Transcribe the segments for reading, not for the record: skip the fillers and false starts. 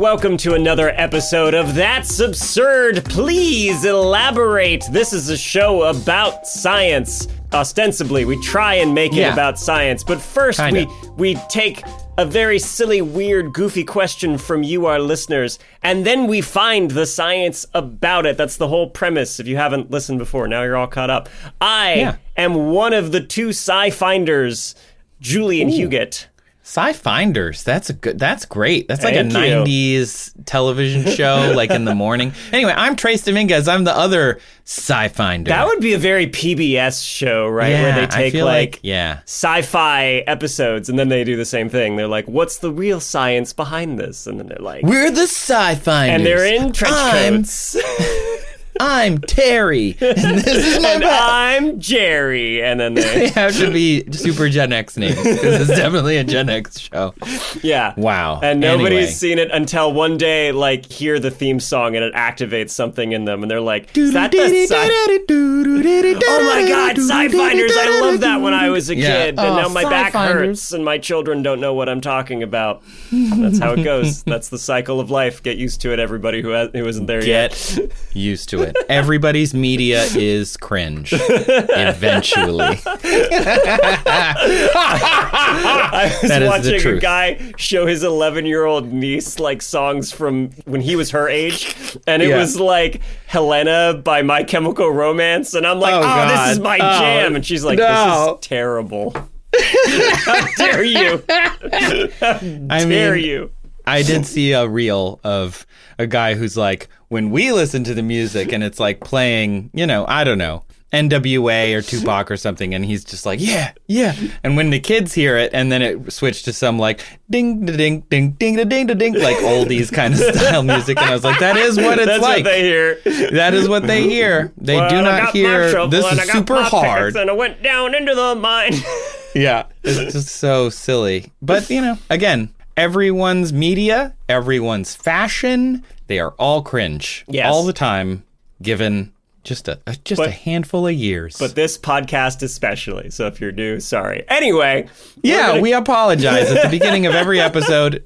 welcome to another episode of That's Absurd. Please elaborate. This is a show about science. Ostensibly, we try and make it about science, but first we take a very silly, weird, goofy question from you, our listeners, and then we find the science about it. That's the whole premise. If you haven't listened before, now you're all caught up. I am one of the two sci-finders, Julian Huguet. Sci-Finders, that's great. That's like a 90s television show, like in the morning. Anyway, I'm Trace Dominguez. I'm the other Sci-Finder. That would be a very PBS show, right? Where they take sci-fi episodes and then they do the same thing. They're like, what's the real science behind this? And then they're like, we're the Sci-Finders. And they're in trench coats. I'm Terry, and this is my I'm Jerry, and then they have to be super Gen X names, because it's definitely a Gen X show. Yeah. Wow. And nobody's seen it until one day, like, hear the theme song, and it activates something in them, and they're like, is that the Oh my God, Sci-Finders, I loved that when I was a kid, and now my back hurts, and my children don't know what I'm talking about. That's how it goes. That's the cycle of life. Get used to it, everybody who isn't there yet. Get used to it. Everybody's media is cringe. Eventually. I was watching a guy show his 11-year-old niece like songs from when he was her age, and it was like Helena by My Chemical Romance, and I'm like, this is my jam, and she's like, this is terrible. How dare you? How dare you? I did see a reel of a guy who's like, when we listen to the music and it's like playing, I don't know, NWA or Tupac or something, and he's just like, yeah. And when the kids hear it, and then it switched to some like ding da ding ding ding da ding da ding, like oldies kind of style music, and I was like, that is what it's That's like. What they hear. That is what they hear. They do not hear. This is super hard. And I went down into the mine. Yeah, it's just so silly. But again, everyone's media, everyone's fashion, they are all cringe all the time, given just a handful of years. But this podcast especially, so if you're new, sorry. Anyway. We apologize at the beginning of every episode.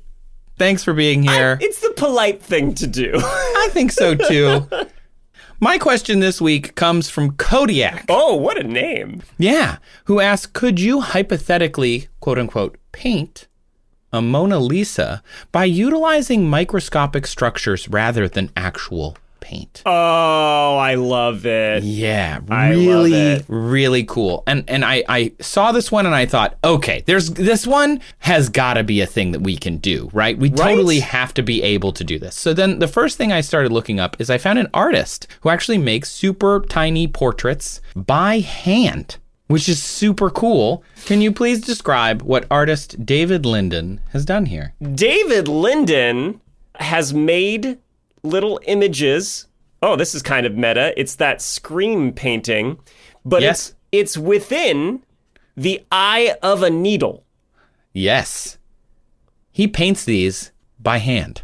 Thanks for being here. It's the polite thing to do. I think so, too. My question this week comes from Kodiak. Oh, what a name. Yeah, who asked, could you hypothetically, quote unquote, paint a Mona Lisa by utilizing microscopic structures rather than actual paint? Oh, I love it. Yeah, really cool. And I saw this one and I thought, okay, this one has got to be a thing that we can do, right? We totally have to be able to do this. So then the first thing I started looking up is I found an artist who actually makes super tiny portraits by hand, which is super cool. Can you please describe what artist David Linden has done here? David Linden has made little images. Oh, this is kind of meta. It's that Scream painting, but it's within the eye of a needle. Yes. He paints these by hand.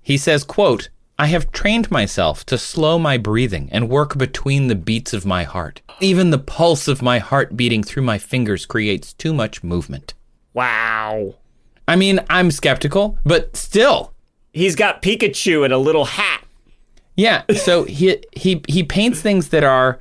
He says, quote, I have trained myself to slow my breathing and work between the beats of my heart. Even the pulse of my heart beating through my fingers creates too much movement. Wow. I mean, I'm skeptical, but still. He's got Pikachu in a little hat. Yeah, so he paints things that are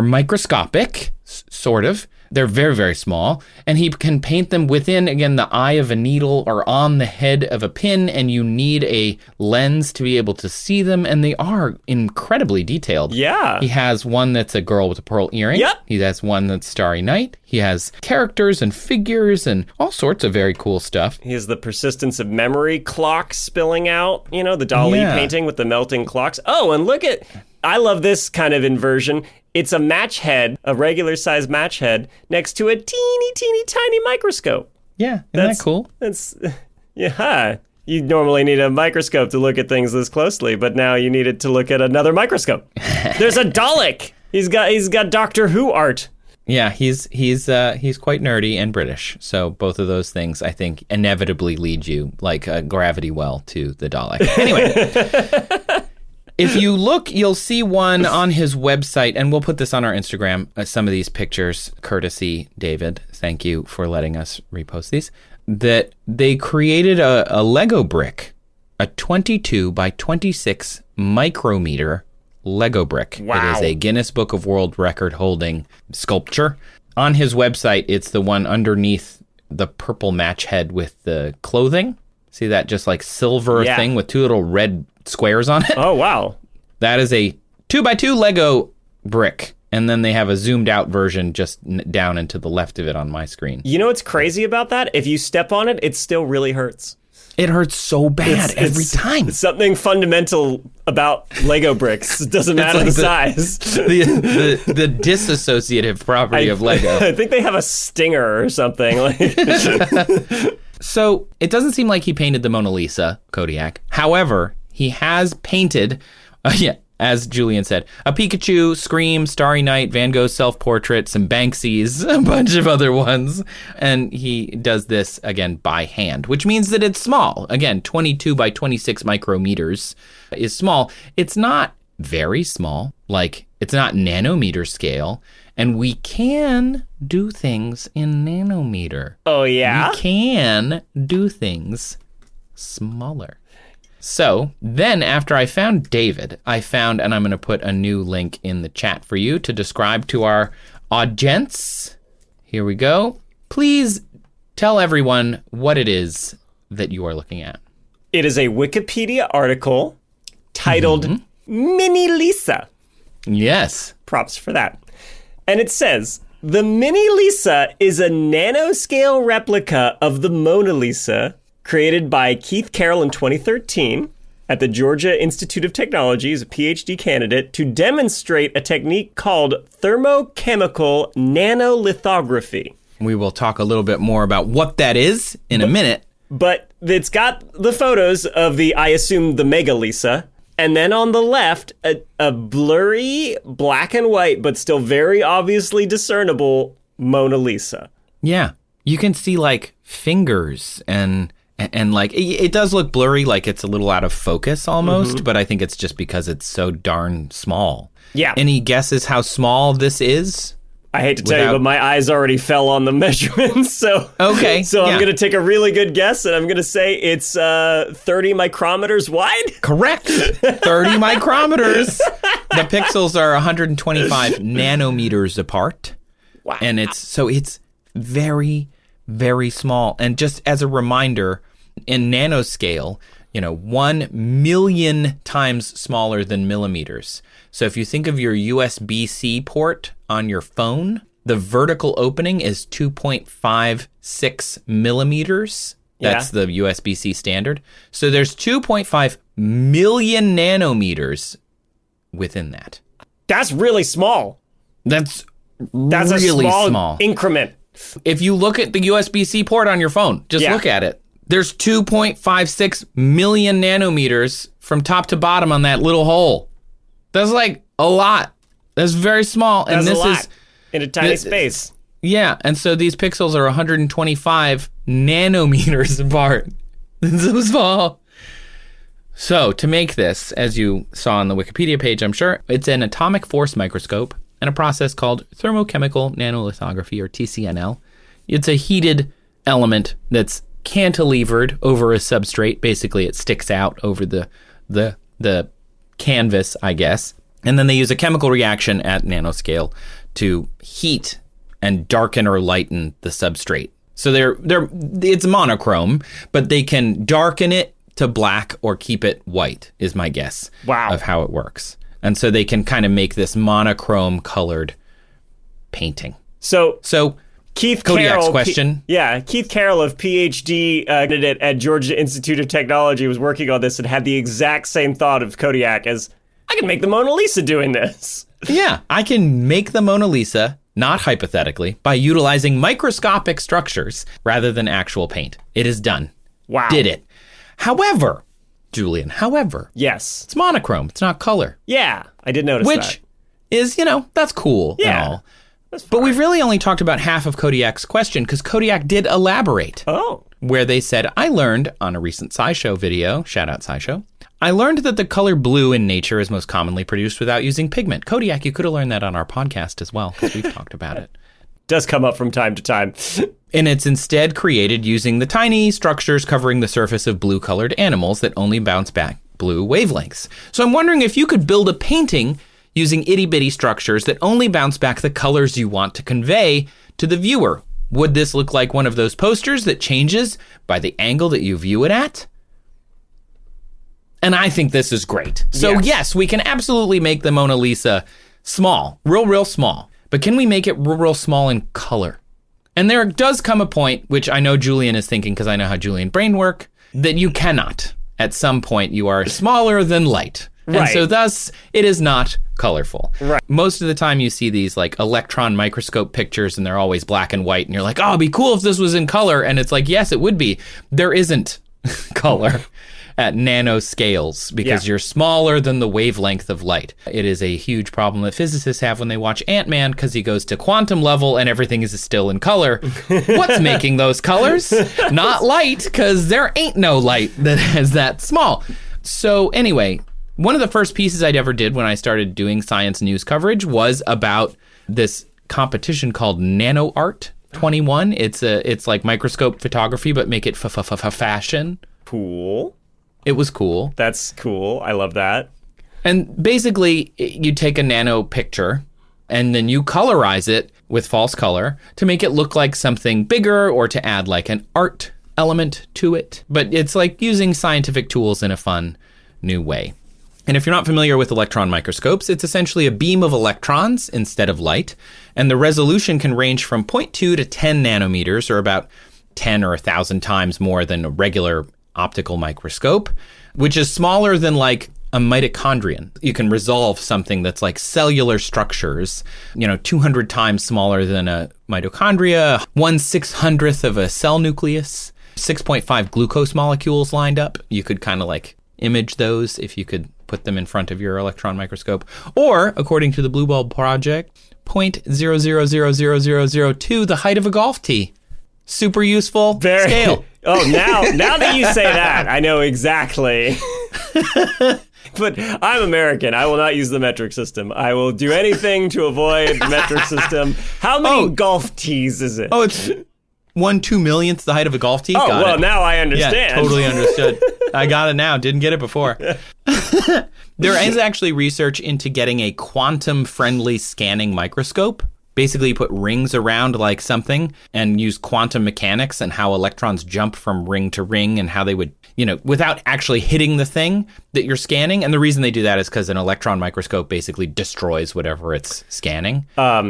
microscopic, sort of. They're very, very small, and he can paint them within, again, the eye of a needle or on the head of a pin, and you need a lens to be able to see them, and they are incredibly detailed. Yeah. He has one that's a girl with a pearl earring. Yep. He has one that's Starry Night. He has characters and figures and all sorts of very cool stuff. He has the persistence of memory clock spilling out, the Dali painting with the melting clocks. Oh, and look at... I love this kind of inversion. It's a match head, a regular size match head, next to a teeny tiny microscope. Yeah, isn't that cool? You normally need a microscope to look at things this closely, but now you need it to look at another microscope. There's a Dalek. He's got Doctor Who art. Yeah, he's quite nerdy and British. So both of those things, I think, inevitably lead you like a gravity well to the Dalek. Anyway. If you look, you'll see one on his website, and we'll put this on our Instagram, some of these pictures, courtesy David. Thank you for letting us repost these. That they created a Lego brick a 22 by 26 micrometer Lego brick. Wow. It is a Guinness Book of World Record holding sculpture. On his website, it's the one underneath the purple match head with the clothing. See that just like silver thing with two little red squares on it? Oh, wow. That is a 2x2 Lego brick. And then they have a zoomed out version just down and to the left of it on my screen. You know what's crazy about that? If you step on it, it still really hurts. It hurts so bad every time. Something fundamental about Lego bricks. It doesn't matter like the size. The disassociative property of Lego. I think they have a stinger or something. So it doesn't seem like he painted the Mona Lisa, Kodiak. However, he has painted, as Julian said, a Pikachu, Scream, Starry Night, Van Gogh's self-portrait, some Banksies, a bunch of other ones. And he does this, again, by hand, which means that it's small. Again, 22 by 26 micrometers is small. It's not very small, like it's not nanometer scale. And we can do things in nanometer. Oh, yeah? We can do things smaller. So then after I found David, and I'm going to put a new link in the chat for you to describe to our audience. Here we go. Please tell everyone what it is that you are looking at. It is a Wikipedia article titled Mini Lisa. Yes. Props for that. And it says, the Mini Lisa is a nanoscale replica of the Mona Lisa created by Keith Carroll in 2013 at the Georgia Institute of Technology as a PhD candidate to demonstrate a technique called thermochemical nanolithography. We will talk a little bit more about what that is in a minute. But it's got the photos of I assume, the Mega Lisa. And then on the left, a blurry black and white, but still very obviously discernible Mona Lisa. Yeah. You can see like fingers and like it does look blurry, like it's a little out of focus almost, but I think it's just because it's so darn small. Yeah. Any guesses how small this is? I hate to tell you, but my eyes already fell on the measurements. So okay. So I'm going to take a really good guess, and I'm going to say it's 30 micrometers wide. Correct. 30 micrometers. The pixels are 125 nanometers apart. Wow. And it's very, very small. And just as a reminder, in nanoscale, 1 million times smaller than millimeters. So if you think of your USB-C port on your phone, the vertical opening is 2.56 millimeters. That's the USB-C standard. So there's 2.5 million nanometers within that. That's really small. That's really a small increment. If you look at the USB-C port on your phone, just look at it. There's 2.56 million nanometers from top to bottom on that little hole. That's like a lot. That's very small. That's and this a lot is in a tiny space. Yeah, and so these pixels are 125 nanometers apart. It's so small. So to make this, as you saw on the Wikipedia page, I'm sure, it's an atomic force microscope and a process called thermochemical nanolithography, or TCNL. It's a heated element that's cantilevered over a substrate. Basically, it sticks out over the canvas, I guess. And then they use a chemical reaction at nanoscale to heat and darken or lighten the substrate. So it's monochrome, but they can darken it to black or keep it white, is my guess of how it works. And so they can kind of make this monochrome colored painting. So Keith Kodiak's question. Keith Carroll of PhD candidate at Georgia Institute of Technology was working on this and had the exact same thought of Kodiak as, I can make the Mona Lisa doing this. Yeah, I can make the Mona Lisa, not hypothetically, by utilizing microscopic structures rather than actual paint. It is done. Wow. Did it. However, Julian, yes, it's monochrome. It's not color. Yeah, I did notice that. Which is, that's cool and all. But we've really only talked about half of Kodiak's question because Kodiak did elaborate. Oh. Where they said, I learned on a recent SciShow video, shout out SciShow, I learned that the color blue in nature is most commonly produced without using pigment. Kodiak, you could have learned that on our podcast as well because we've talked about it. does come up from time to time. And it's instead created using the tiny structures covering the surface of blue-colored animals that only bounce back blue wavelengths. So I'm wondering if you could build a painting using itty-bitty structures that only bounce back the colors you want to convey to the viewer. Would this look like one of those posters that changes by the angle that you view it at? And I think this is great. So yes, we can absolutely make the Mona Lisa small, real small. But can we make it real small in color? And there does come a point, which I know Julian is thinking because I know how Julian brain work, that you cannot. At some point, you are smaller than light. Right. And so thus, it is not colorful. Right. Most of the time you see these like electron microscope pictures and they're always black and white. And you're like, oh, it'd be cool if this was in color. And it's like, yes, it would be. There isn't color at nanoscales because you're smaller than the wavelength of light. It is a huge problem that physicists have when they watch Ant-Man because he goes to quantum level and everything is still in color. What's making those colors? Not light, because there ain't no light that is that small. So anyway, one of the first pieces I'd ever did when I started doing science news coverage was about this competition called Nano Art 21. It's like microscope photography, but make it fashion. Cool. It was cool. That's cool. I love that. And basically, you take a nano picture and then you colorize it with false color to make it look like something bigger or to add like an art element to it. But it's like using scientific tools in a fun new way. And if you're not familiar with electron microscopes, it's essentially a beam of electrons instead of light. And the resolution can range from 0.2 to 10 nanometers, or about 10 or 1,000 times more than a regular optical microscope, which is smaller than like a mitochondrion. You can resolve something that's like cellular structures, 200 times smaller than a mitochondria, 1/600th of a cell nucleus, 6.5 glucose molecules lined up. You could kind of like image those if you could put them in front of your electron microscope. Or, according to the Blue Bulb Project, 0.000002, the height of a golf tee. Super useful scale. Oh, now that you say that, I know exactly. But I'm American. I will not use the metric system. I will do anything to avoid the metric system. How many golf tees is it? Oh, it's 1/2 millionth the height of a golf tee? Oh, well, now I understand. Yeah, totally understood. I got it now. Didn't get it before. There is actually research into getting a quantum-friendly scanning microscope. Basically, you put rings around like something and use quantum mechanics and how electrons jump from ring to ring and how they would, without actually hitting the thing that you're scanning. And the reason they do that is because an electron microscope basically destroys whatever it's scanning,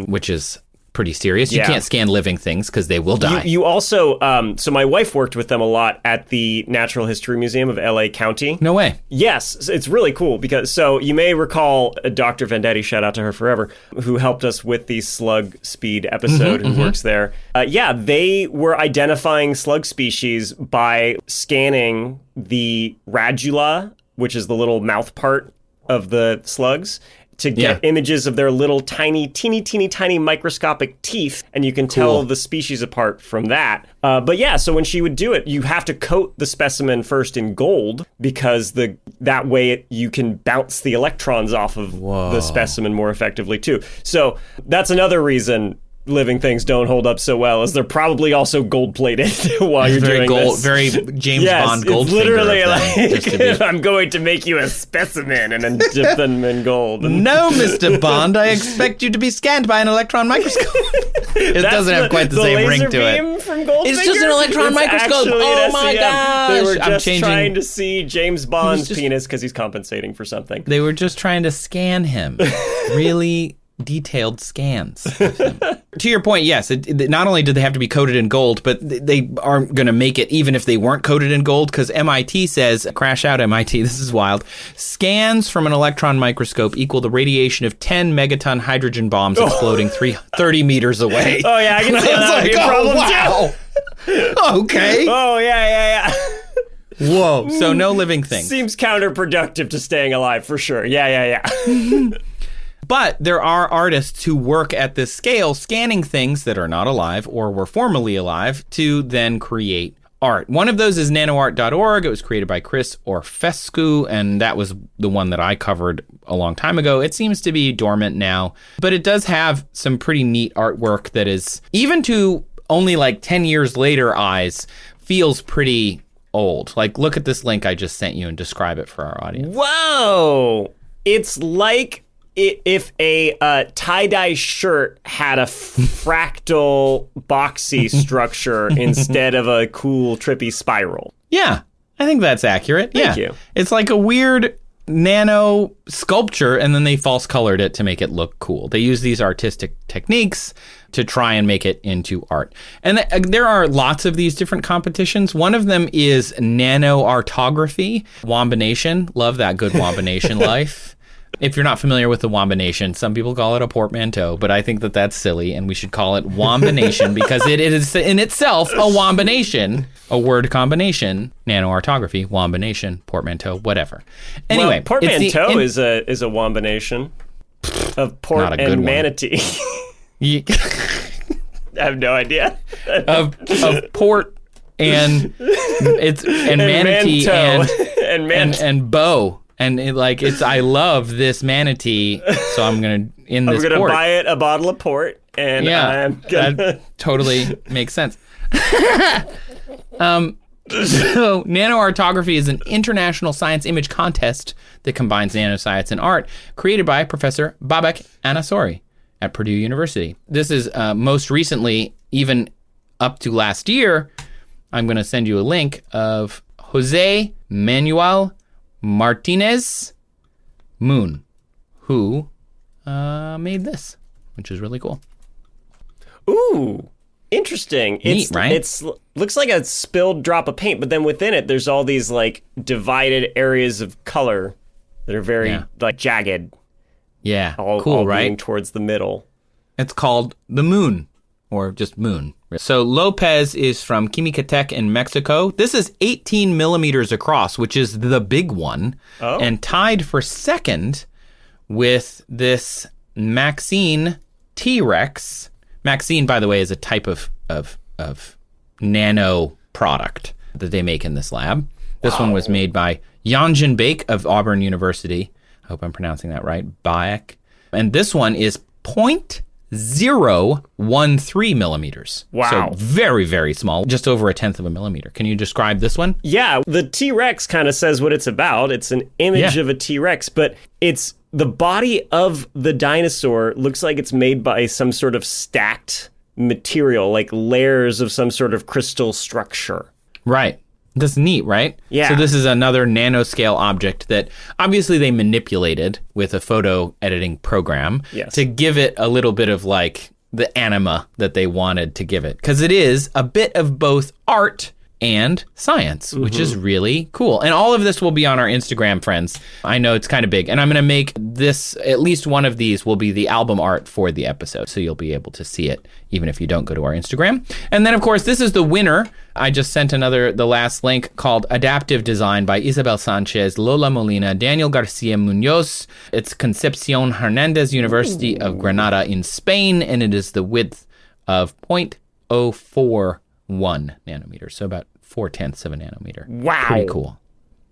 which is pretty serious. You can't scan living things because they will die. You also, so my wife worked with them a lot at the Natural History Museum of LA County. No way. Yes, it's really cool because, so you may recall Dr. Vendetti, shout out to her forever, who helped us with the slug speed episode, who works there. They were identifying slug species by scanning the radula, which is the little mouth part of the slugs, to get images of their little teeny tiny microscopic teeth, and you can tell the species apart from that. So when she would do it, you have to coat the specimen first in gold because that way you can bounce the electrons off of the specimen more effectively too. So that's another reason living things don't hold up so well, is they're probably also gold-plated while you're doing this. Very James Bond Goldfinger. It's literally like, I'm going to make you a specimen and then dip them in gold. No, Mr. Bond, I expect you to be scanned by an electron microscope. It doesn't have quite the same ring to it. From Goldfinger? It's just an electron microscope. Oh my gosh. They were just trying to see James Bond's penis because he's compensating for something. They were just trying to scan him. Really detailed scans. To your point, yes, not only did they have to be coated in gold, but they aren't going to make it even if they weren't coated in gold, because MIT says, crash out MIT, this is wild, scans from an electron microscope equal the radiation of 10 megaton hydrogen bombs exploding 30 meters away. Oh yeah, I can see that would be a problem too. Okay. Oh yeah. Whoa. So no living thing. Seems counterproductive to staying alive for sure. Yeah. But there are artists who work at this scale, scanning things that are not alive or were formerly alive to then create art. One of those is nanoart.org. It was created by Chris Orfescu, and that was the one that I covered a long time ago. It seems to be dormant now, but it does have some pretty neat artwork that is, even to only like 10 years later eyes, feels pretty old. Like, look at this link I just sent you and describe it for our audience. Whoa! It's like if a tie-dye shirt had a fractal boxy structure instead of a cool trippy spiral. Yeah, I think that's accurate. Thank you. It's like a weird nano sculpture, and then they false colored it to make it look cool. They use these artistic techniques to try and make it into art. And there are lots of these different competitions. One of them is nanoartography. Wombination. Love that good wombination life. If you're not familiar with the wombination, some people call it a portmanteau, but I think that that's silly, and we should call it wombination because it is in itself a wombination, a word combination. Nanoartography, wombination, portmanteau, whatever. Anyway, well, portmanteau is a wombination of port and manatee. I have no idea. of port and manatee and bow. And I love this manatee, so I'm going to, in this port. I'm going to buy it a bottle of port, and I'm going to... That totally makes sense. So nanoartography is an international science image contest that combines nanoscience and art, created by Professor Babak Anasori at Purdue University. This is most recently, even up to last year, I'm going to send you a link of Jose Manuel Martinez Moon, who made this, which is really cool. Ooh, interesting. Neat, right? It's looks like a spilled drop of paint, but then within it, there's all these like divided areas of color that are very like jagged. Yeah, all right? Leaning towards the middle. It's called the Moon, or just Moon. So Lopez is from Química Tech in Mexico. This is 18 millimeters across, which is the big one, and tied for second with this Maxine T-Rex. Maxine, by the way, is a type of nano product that they make in this lab. This one was made by Yanjin Baek of Auburn University. I hope I'm pronouncing that right. Baek. And this one is 0.013 millimeters. Wow. So very, very small, just over 1/10 of a millimeter. Can you describe this one? Yeah, the T-Rex kind of says what it's about. It's an image of a T-Rex, but it's the body of the dinosaur looks like it's made by some sort of stacked material, like layers of some sort of crystal structure. Right. That's neat, right? Yeah. So this is another nanoscale object that obviously they manipulated with a photo editing program to give it a little bit of like the anima that they wanted to give it. Because it is a bit of both art and science, which is really cool. And all of this will be on our Instagram, friends. I know it's kind of big. And I'm going to make this, at least one of these will be the album art for the episode. So you'll be able to see it even if you don't go to our Instagram. And then, of course, this is the winner. I just sent the last link called Adaptive Design by Isabel Sanchez, Lola Molina, Daniel Garcia Munoz. It's Concepcion Hernandez University of Granada in Spain. And it is the width of 0.041 nanometers, so about 0.4 of a nanometer. Wow. Pretty cool.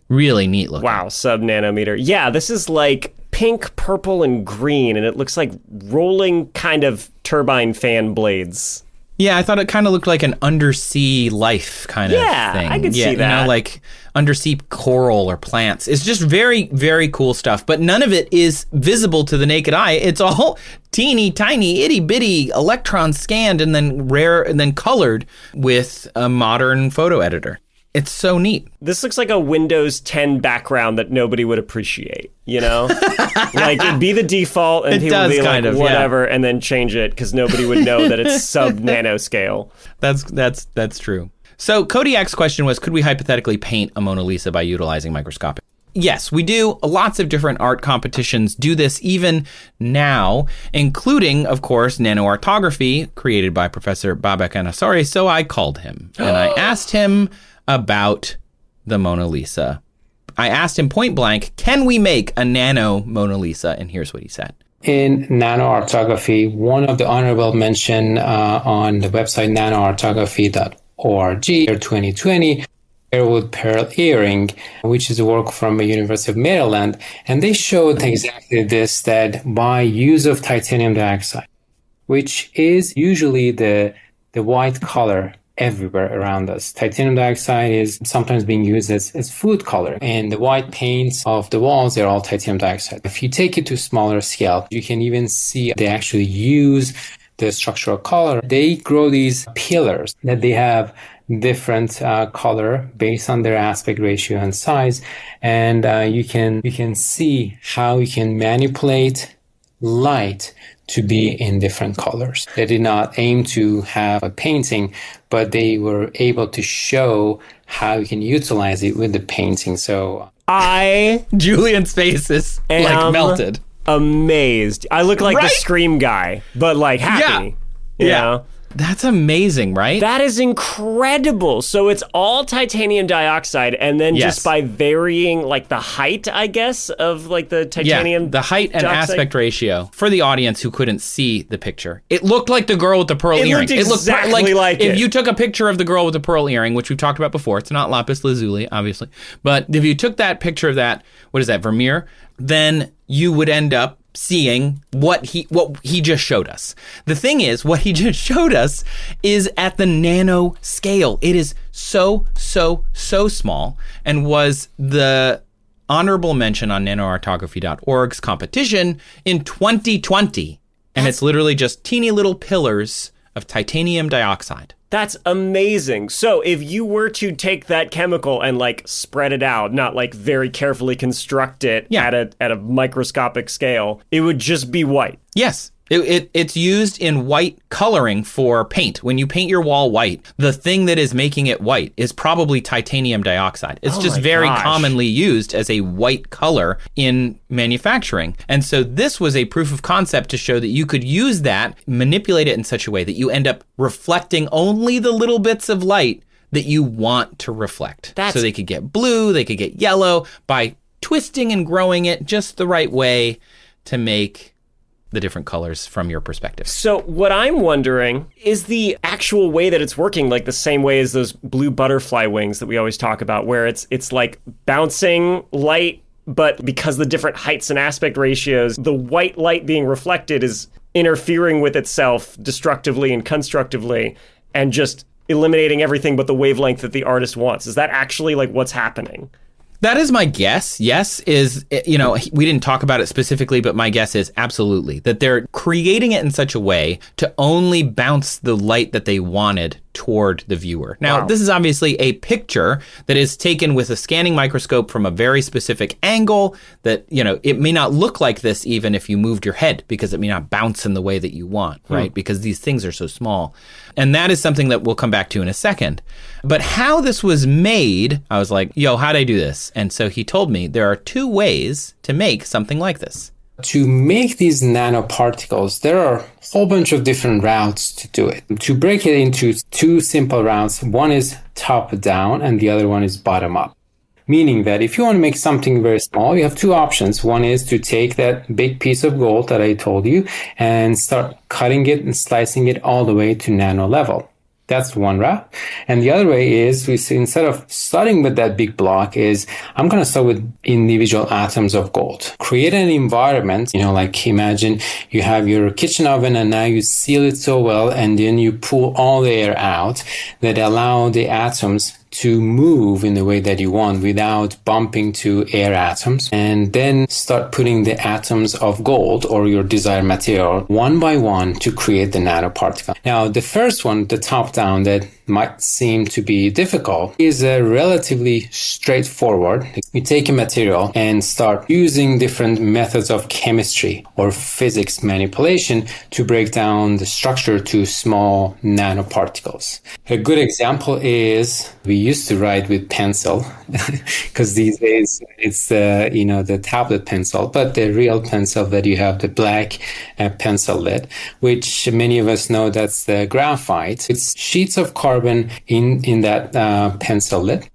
Really neat looking. Wow, sub-nanometer. Yeah, this is like pink, purple, and green, and it looks like rolling kind of turbine fan blades. Yeah, I thought it kind of looked like an undersea life kind of thing. Yeah, I could see that. You know, like undersea coral or plants. It's just very, very cool stuff, but none of it is visible to the naked eye. It's all teeny tiny, itty bitty electrons scanned and then colored with a modern photo editor. It's so neat. This looks like a Windows 10 background that nobody would appreciate, you know? Like, it'd be the default, and people would be like, whatever, and then change it, because nobody would know that it's sub-nanoscale. That's true. So Kodiak's question was, could we hypothetically paint a Mona Lisa by utilizing microscopic? Yes, we do. Lots of different art competitions do this even now, including, of course, nanoartography, created by Professor Babak Anasori. So I called him, and I asked him about the Mona Lisa. I asked him point blank, can we make a nano Mona Lisa? And here's what he said. In nanoartography, one of the honorable mention on the website nanoartography.org org, year 2020, with pearl earring, which is a work from the University of Maryland. And they showed exactly this, that by use of titanium dioxide, which is usually the white color everywhere around us. Titanium dioxide is sometimes being used as food color, and the white paints of the walls are all titanium dioxide. If you take it to a smaller scale, you can even see they actually use the structural color. They grow these pillars that they have different color based on their aspect ratio and size, and you can see how you can manipulate light to be in different colors. They did not aim to have a painting, but they were able to show how you can utilize it with the painting. So Julian's face is like melted. Amazed. I look like the Scream guy, but like happy. You know? That's amazing, right? That is incredible. So it's all titanium dioxide, and then just by varying like the height, I guess, of like the titanium the height and dioxide aspect ratio. For the audience who couldn't see the picture, it looked like the girl with the pearl earring. It looked exactly like if you took a picture of the girl with the pearl earring, which we've talked about before, it's not lapis lazuli, obviously, but if you took that picture of that, what is that, Vermeer, then you would end up seeing what he just showed us. The thing is, what he just showed us is at the nano scale. It is so small, and was the honorable mention on nanoartography.org's competition in 2020. And it's literally just teeny little pillars of titanium dioxide. That's amazing. So if you were to take that chemical and like spread it out, not like very carefully construct it at a microscopic scale, it would just be white. Yes. It's used in white coloring for paint. When you paint your wall white, the thing that is making it white is probably titanium dioxide. It's just very commonly used as a white color in manufacturing. And so this was a proof of concept to show that you could use that, manipulate it in such a way that you end up reflecting only the little bits of light that you want to reflect. So they could get blue, they could get yellow by twisting and growing it just the right way to make the different colors from your perspective. So what I'm wondering is the actual way that it's working, like the same way as those blue butterfly wings that we always talk about, where it's like bouncing light, but because the different heights and aspect ratios, the white light being reflected is interfering with itself destructively and constructively and just eliminating everything but the wavelength that the artist wants. Is that actually like what's happening? That is my guess. Yes, we didn't talk about it specifically, but my guess is absolutely that they're creating it in such a way to only bounce the light that they wanted toward the viewer. Now, This is obviously a picture that is taken with a scanning microscope from a very specific angle that, it may not look like this even if you moved your head, because it may not bounce in the way that you want, right? Because these things are so small. And that is something that we'll come back to in a second. But how this was made, I was like, how'd I do this? And so he told me there are two ways to make something like this. To make these nanoparticles, there are a whole bunch of different routes to do it. To break it into two simple routes, one is top down and the other one is bottom up. Meaning that if you want to make something very small, you have two options. One is to take that big piece of gold that I told you and start cutting it and slicing it all the way to nano level. That's one route. And the other way is, instead of starting with that big block, is I'm going to start with individual atoms of gold. Create an environment, like imagine you have your kitchen oven and now you seal it so well, and then you pull all the air out that allow the atoms to move in the way that you want without bumping to air atoms, and then start putting the atoms of gold or your desired material one by one to create the nanoparticle. Now, the first one, the top down, that might seem to be difficult is relatively straightforward. You take a material and start using different methods of chemistry or physics manipulation to break down the structure to small nanoparticles. A good example is we used to write with pencil because these days it's the tablet pencil, but the real pencil that you have, the black pencil lid, which many of us know that's the graphite. It's sheets of carbon in that pencil lid.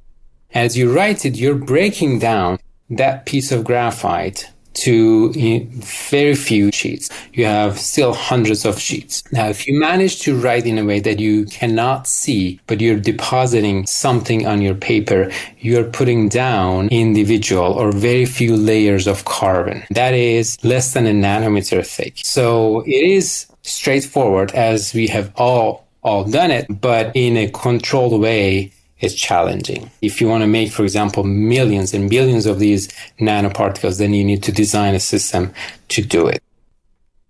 As you write it, you're breaking down that piece of graphite to very few sheets. You have still hundreds of sheets. Now, if you manage to write in a way that you cannot see, but you're depositing something on your paper, you're putting down individual or very few layers of carbon. That is less than a nanometer thick. So it is straightforward, as we have all done it, but in a controlled way, it's challenging. If you want to make, for example, millions and billions of these nanoparticles, then you need to design a system to do it.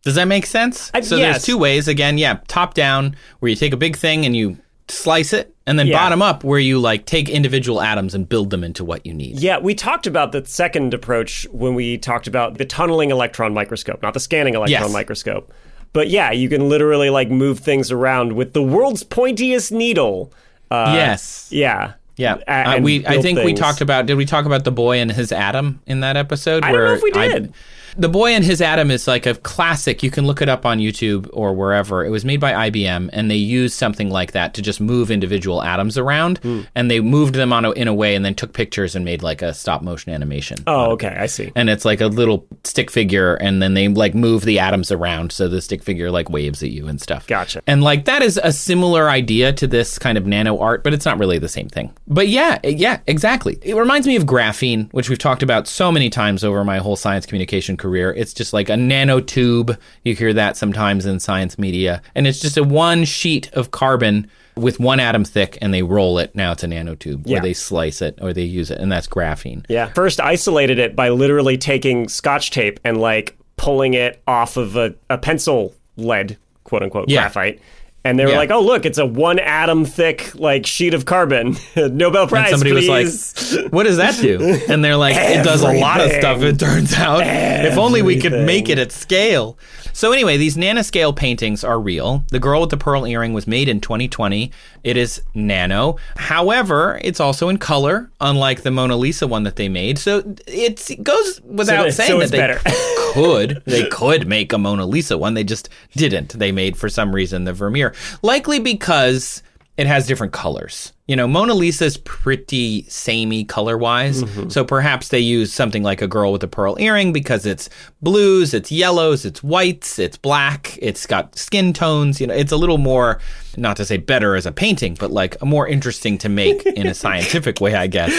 Does that make sense? So there's two ways. Again, top down, where you take a big thing and you slice it, and then bottom up, where you like take individual atoms and build them into what you need. Yeah, we talked about the second approach when we talked about the tunneling electron microscope, not the scanning electron microscope. But yeah, you can literally like move things around with the world's pointiest needle. Yes. Yeah. Yeah. I think we talked about, did we talk about the boy and his atom in that episode? I don't know if we did. The Boy and His Atom is like a classic. You can look it up on YouTube or wherever. It was made by IBM, and they used something like that to just move individual atoms around, and they moved them in a way and then took pictures and made like a stop motion animation. Oh, okay. I see. And it's like a little stick figure, and then they like move the atoms around so the stick figure like waves at you and stuff. Gotcha. And like that is a similar idea to this kind of nano art, but it's not really the same thing. But yeah, exactly. It reminds me of graphene, which we've talked about so many times over my whole science communication career. It's just like a nanotube. You hear that sometimes in science media. And it's just a one sheet of carbon with one atom thick, and they roll it. Now it's a nanotube, where they slice it or they use it, and that's graphene. Yeah. First isolated it by literally taking Scotch tape and like pulling it off of a pencil lead, quote unquote, graphite. And they were like, oh, look, it's a one atom thick like sheet of carbon. Nobel Prize, and somebody was like, what does that do? And they're like, it does a lot of stuff, it turns out. If only we could make it at scale. So anyway, these nanoscale paintings are real. The Girl with the Pearl Earring was made in 2020. It is nano. However, it's also in color, unlike the Mona Lisa one that they made. So it goes without saying that they could make a Mona Lisa one. They just didn't. They made, for some reason, the Vermeer. Likely because it has different colors. You know, Mona Lisa's pretty samey color-wise, so perhaps they use something like a Girl with a Pearl Earring because it's blues, it's yellows, it's whites, it's black, it's got skin tones. You know, it's a little more, not to say better as a painting, but like more interesting to make in a scientific way, I guess,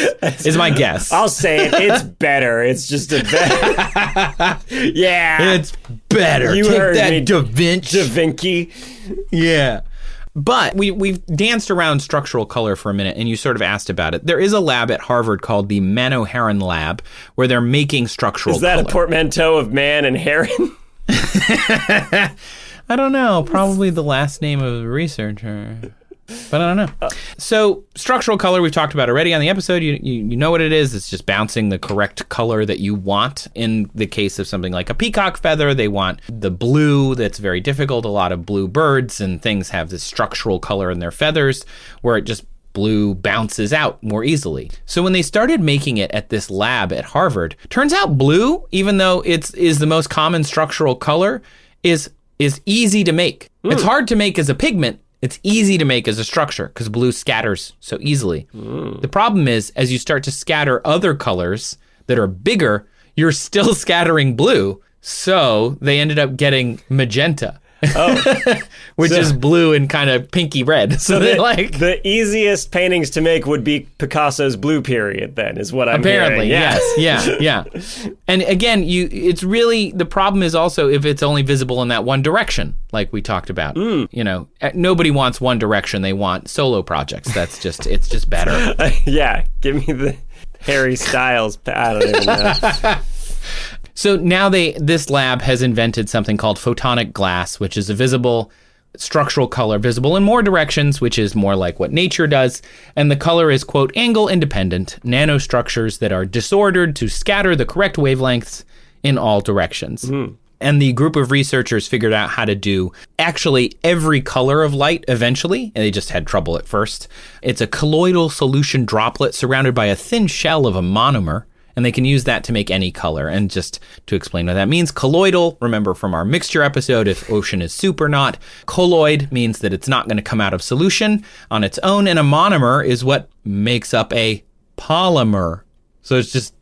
is my guess. I'll say it. It's better. It's just a better. Yeah. It's better. You Take heard that, me, Da Vinci. Da Vinci. Yeah. But we've danced around structural color for a minute, and you sort of asked about it. There is a lab at Harvard called the Mano-Heron Lab where they're making structural color. Is that a portmanteau of man and heron? I don't know. Probably the last name of the researcher. But I don't know. So structural color, we've talked about already on the episode. You know what it is. It's just bouncing the correct color that you want. In the case of something like a peacock feather, they want the blue. That's very difficult. A lot of blue birds and things have this structural color in their feathers where it just blue bounces out more easily. So when they started making it at this lab at Harvard, turns out blue, even though is the most common structural color, is easy to make. It's hard to make as a pigment. It's easy to make as a structure because blue scatters so easily. The problem is, as you start to scatter other colors that are bigger, you're still scattering blue. So they ended up getting magenta, which is blue and kind of pinky red. So the easiest paintings to make would be Picasso's blue period, then, is what I'm apparently hearing. Yes. Yeah. And again, it's really, the problem is also if it's only visible in that one direction, like we talked about. You know, nobody wants one direction. They want solo projects. It's just better. Yeah. Give me the Harry Styles. I don't even know. So now this lab has invented something called photonic glass, which is a visible structural color, visible in more directions, which is more like what nature does. And the color is, quote, angle independent, nanostructures that are disordered to scatter the correct wavelengths in all directions. And the group of researchers figured out how to do actually every color of light eventually, and they just had trouble at first. It's a colloidal solution droplet surrounded by a thin shell of a monomer. And they can use that to make any color. And just to explain what that means, colloidal, remember from our mixture episode, if ocean is soup or not, colloid means that it's not going to come out of solution on its own. And a monomer is what makes up a polymer. So it's just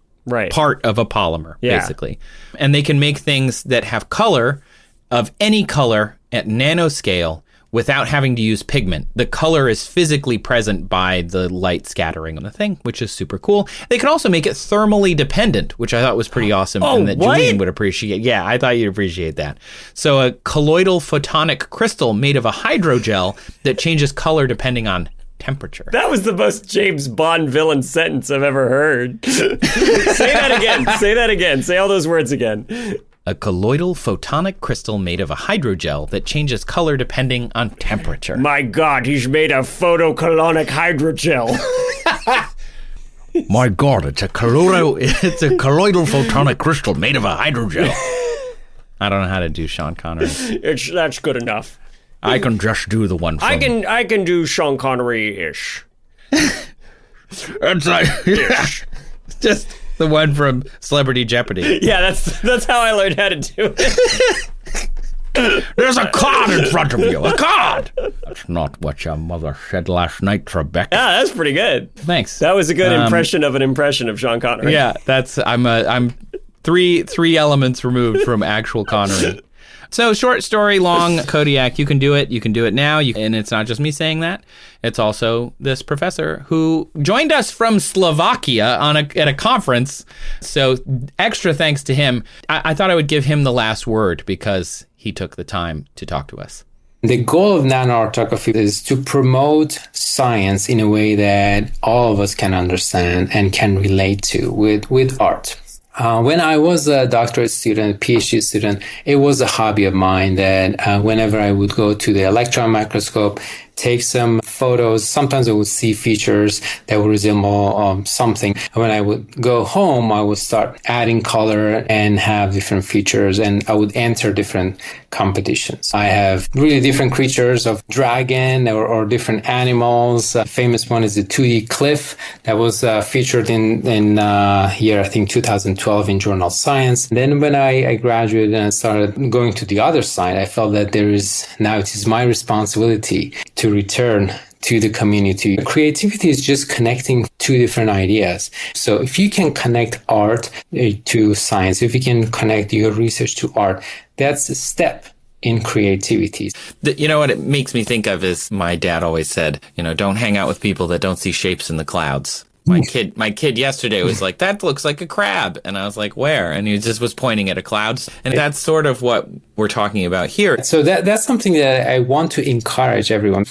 part of a polymer, basically. And they can make things that have color of any color at nanoscale without having to use pigment. The color is physically present by the light scattering on the thing, which is super cool. They can also make it thermally dependent, which I thought was pretty awesome and that Julian would appreciate. Yeah, I thought you'd appreciate that. So a colloidal photonic crystal made of a hydrogel that changes color depending on temperature. That was the most James Bond villain sentence I've ever heard. Say that again. Say that again. Say all those words again. A colloidal photonic crystal made of a hydrogel that changes color depending on temperature. My God, he's made of photocolonic hydrogel. My God, it's a colloidal photonic crystal made of a hydrogel. I don't know how to do Sean Connery. That's good enough. I can just do the one from... I can do Sean Connery-ish. It's like... just... the one from Celebrity Jeopardy. Yeah, that's how I learned how to do it. There's a card in front of you. A card. That's not what your mother said last night, Rebecca. Yeah, that's pretty good. Thanks. That was a good impression of an impression of Sean Connery. Yeah, I'm three elements removed from actual Connery. So short story long, Kodiak, you can do it. You can do it now. And it's not just me saying that. It's also this professor who joined us from Slovakia at a conference. So extra thanks to him. I thought I would give him the last word because he took the time to talk to us. The goal of nanorthography is to promote science in a way that all of us can understand and can relate to with art. When I was a doctorate student, PhD student, it was a hobby of mine that whenever I would go to the electron microscope, take some photos, sometimes I would see features that would resemble something. When I would go home, I would start adding color and have different features, and I would enter different competitions. I have really different creatures of dragon or different animals. Famous one is the 2D cliff that was featured in year, I think, 2012 in journal Science. Then when I graduated and started going to the other side, I felt that now it is my responsibility to return to the community. Creativity is just connecting two different ideas. So if you can connect art to science, if you can connect your research to art, that's a step in creativity. You know what it makes me think of is my dad always said, don't hang out with people that don't see shapes in the clouds. My kid yesterday was like, that looks like a crab. And I was like, where? And he just was pointing at a cloud. And that's sort of what we're talking about here. So that's something that I want to encourage everyone.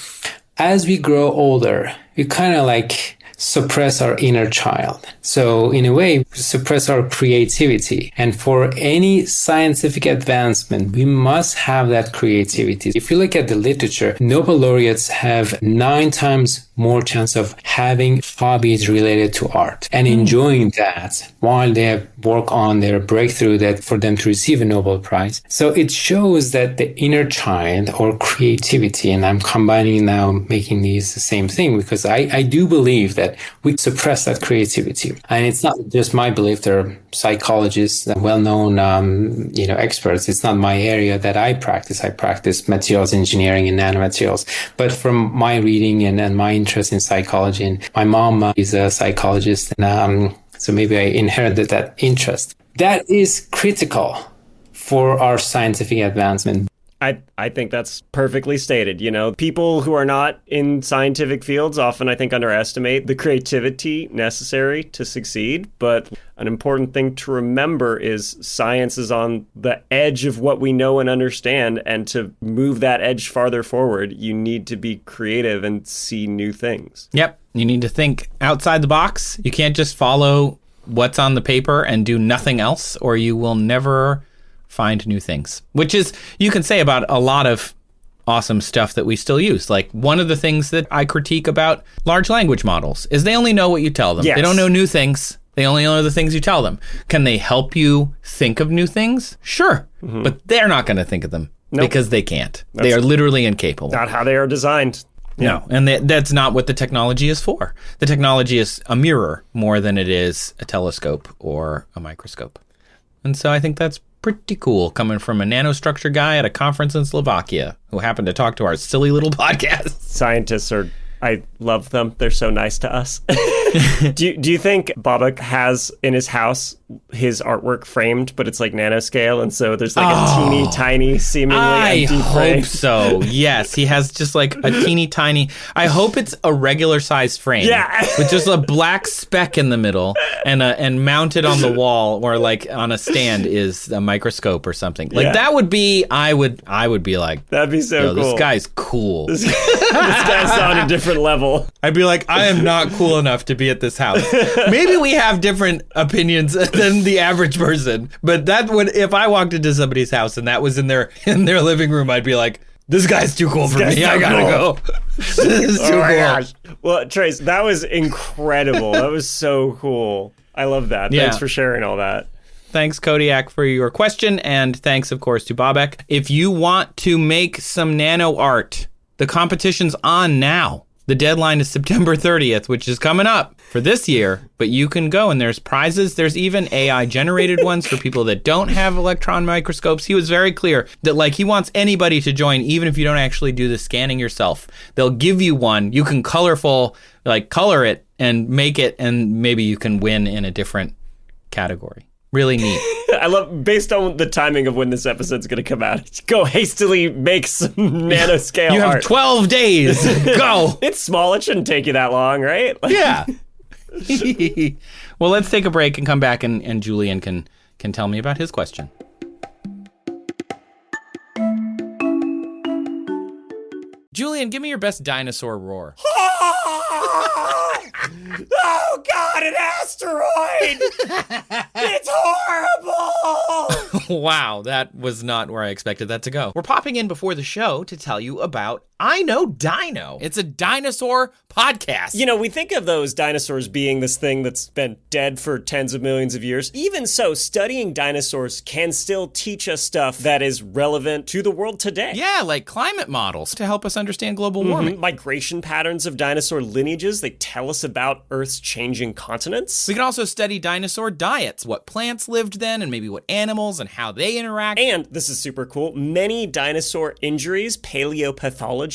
As we grow older, we kind of suppress our inner child. So in a way, suppress our creativity. And for any scientific advancement, we must have that creativity. If you look at the literature, Nobel laureates have 9 times more chance of having hobbies related to art and enjoying that while they have work on their breakthrough that for them to receive a Nobel Prize. So it shows that the inner child or creativity, and I'm combining now, making these the same thing, because I do believe that we suppress that creativity. And it's not just my belief. There are psychologists, well-known experts. It's not my area that I practice. I practice materials engineering and nanomaterials. But from my reading and my interest in psychology, and my mom is a psychologist, and so maybe I inherited that interest. That is critical for our scientific advancement. I think that's perfectly stated. People who are not in scientific fields often, I think, underestimate the creativity necessary to succeed. But an important thing to remember is science is on the edge of what we know and understand. And to move that edge farther forward, you need to be creative and see new things. Yep. You need to think outside the box. You can't just follow what's on the paper and do nothing else, or you will never find new things, which is, you can say about a lot of awesome stuff that we still use. Like, one of the things that I critique about large language models is they only know what you tell them. Yes. They don't know new things. They only know the things you tell them. Can they help you think of new things? Sure. Mm-hmm. But they're not going to think of them because they can't. They are literally incapable. Not how they are designed. No, and that's not what the technology is for. The technology is a mirror more than it is a telescope or a microscope. And so I think that's pretty cool coming from a nanostructure guy at a conference in Slovakia who happened to talk to our silly little podcast. Scientists are I love them. They're so nice to us. Do you think Babak has in his house his artwork framed, but it's like nanoscale, and so there's like a teeny tiny, seemingly empty frame? I hope so. Yes, he has just like a teeny tiny. I hope it's a regular size frame. Yeah, with just a black speck in the middle, and mounted on the wall or like on a stand is a microscope or something. Like that would be. I would be like, that'd be so cool. This guy's cool. This guy's on a different level. I'd be like, I am not cool enough to be at this house. Maybe we have different opinions than the average person, but that would, if I walked into somebody's house and that was in their living room, I'd be like, this guy's too cool for me. I gotta go. This is too cool. Gosh. Well, Trace, that was incredible. That was so cool. I love that. Yeah. Thanks for sharing all that. Thanks, Kodiak, for your question, and thanks, of course, to Babak. If you want to make some nano art, the competition's on now. The deadline is September 30th, which is coming up for this year, but you can go and there's prizes. There's even AI-generated ones for people that don't have electron microscopes. He was very clear that like he wants anybody to join, even if you don't actually do the scanning yourself. They'll give you one. You can color it and make it, and maybe you can win in a different category. Really neat. I love, based on the timing of when this episode's going to come out, go hastily make some nanoscale art. You have 12 days. Go. It's small. It shouldn't take you that long, right? Yeah. Well, let's take a break and come back, and Julian can tell me about his question. Julian, give me your best dinosaur roar. Oh, God, an asteroid! It's horrible! Wow, that was not where I expected that to go. We're popping in before the show to tell you about I Know Dino. It's a dinosaur podcast. You know, we think of those dinosaurs being this thing that's been dead for tens of millions of years. Even so, studying dinosaurs can still teach us stuff that is relevant to the world today. Yeah, like climate models to help us understand global warming. Migration patterns of dinosaur lineages, they tell us about Earth's changing continents. We can also study dinosaur diets, what plants lived then, and maybe what animals and how they interact. And, this is super cool, many dinosaur injuries, paleopathologies,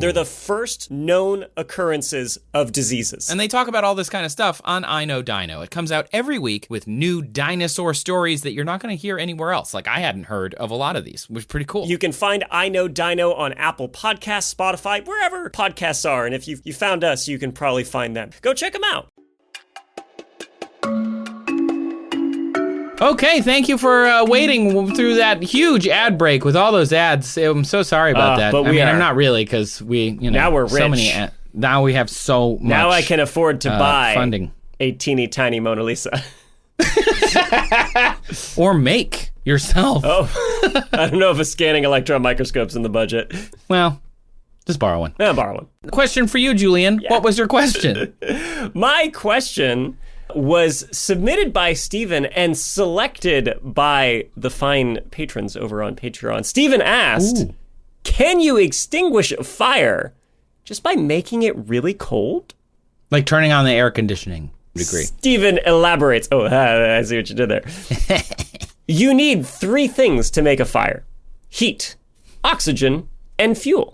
they're the first known occurrences of diseases. And they talk about all this kind of stuff on I Know Dino. It comes out every week with new dinosaur stories that you're not going to hear anywhere else. Like, I hadn't heard of a lot of these, which is pretty cool. You can find I Know Dino on Apple Podcasts, Spotify, wherever podcasts are. And if you found us, you can probably find them. Go check them out. Okay, thank you for waiting through that huge ad break with all those ads. I'm so sorry about that. But I'm not really, because now we're rich. So many now we have so much. Now I can afford to buy funding. A teeny tiny Mona Lisa. Or make yourself. Oh, I don't know if a scanning electron microscope's in the budget. Well, just borrow one. Yeah, borrow one. Question for you, Julian. Yeah. What was your question? My question was submitted by Steven and selected by the fine patrons over on Patreon. Steven asked, can you extinguish a fire just by making it really cold? Like turning on the air conditioning degree. Steven elaborates. Oh, I see what you did there. You need 3 things to make a fire: heat, oxygen, and fuel.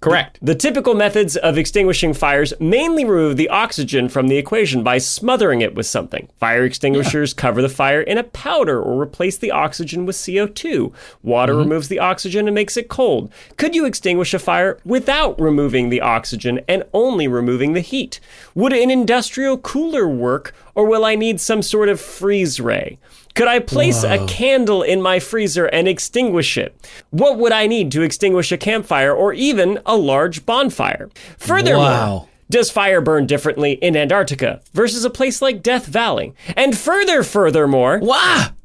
Correct. The typical methods of extinguishing fires mainly remove the oxygen from the equation by smothering it with something. Fire extinguishers cover the fire in a powder or replace the oxygen with CO2. Water removes the oxygen and makes it cold. Could you extinguish a fire without removing the oxygen and only removing the heat? Would an industrial cooler work, or will I need some sort of freeze ray? Could I place a candle in my freezer and extinguish it? What would I need to extinguish a campfire or even a large bonfire? Furthermore, does fire burn differently in Antarctica versus a place like Death Valley? And furthermore,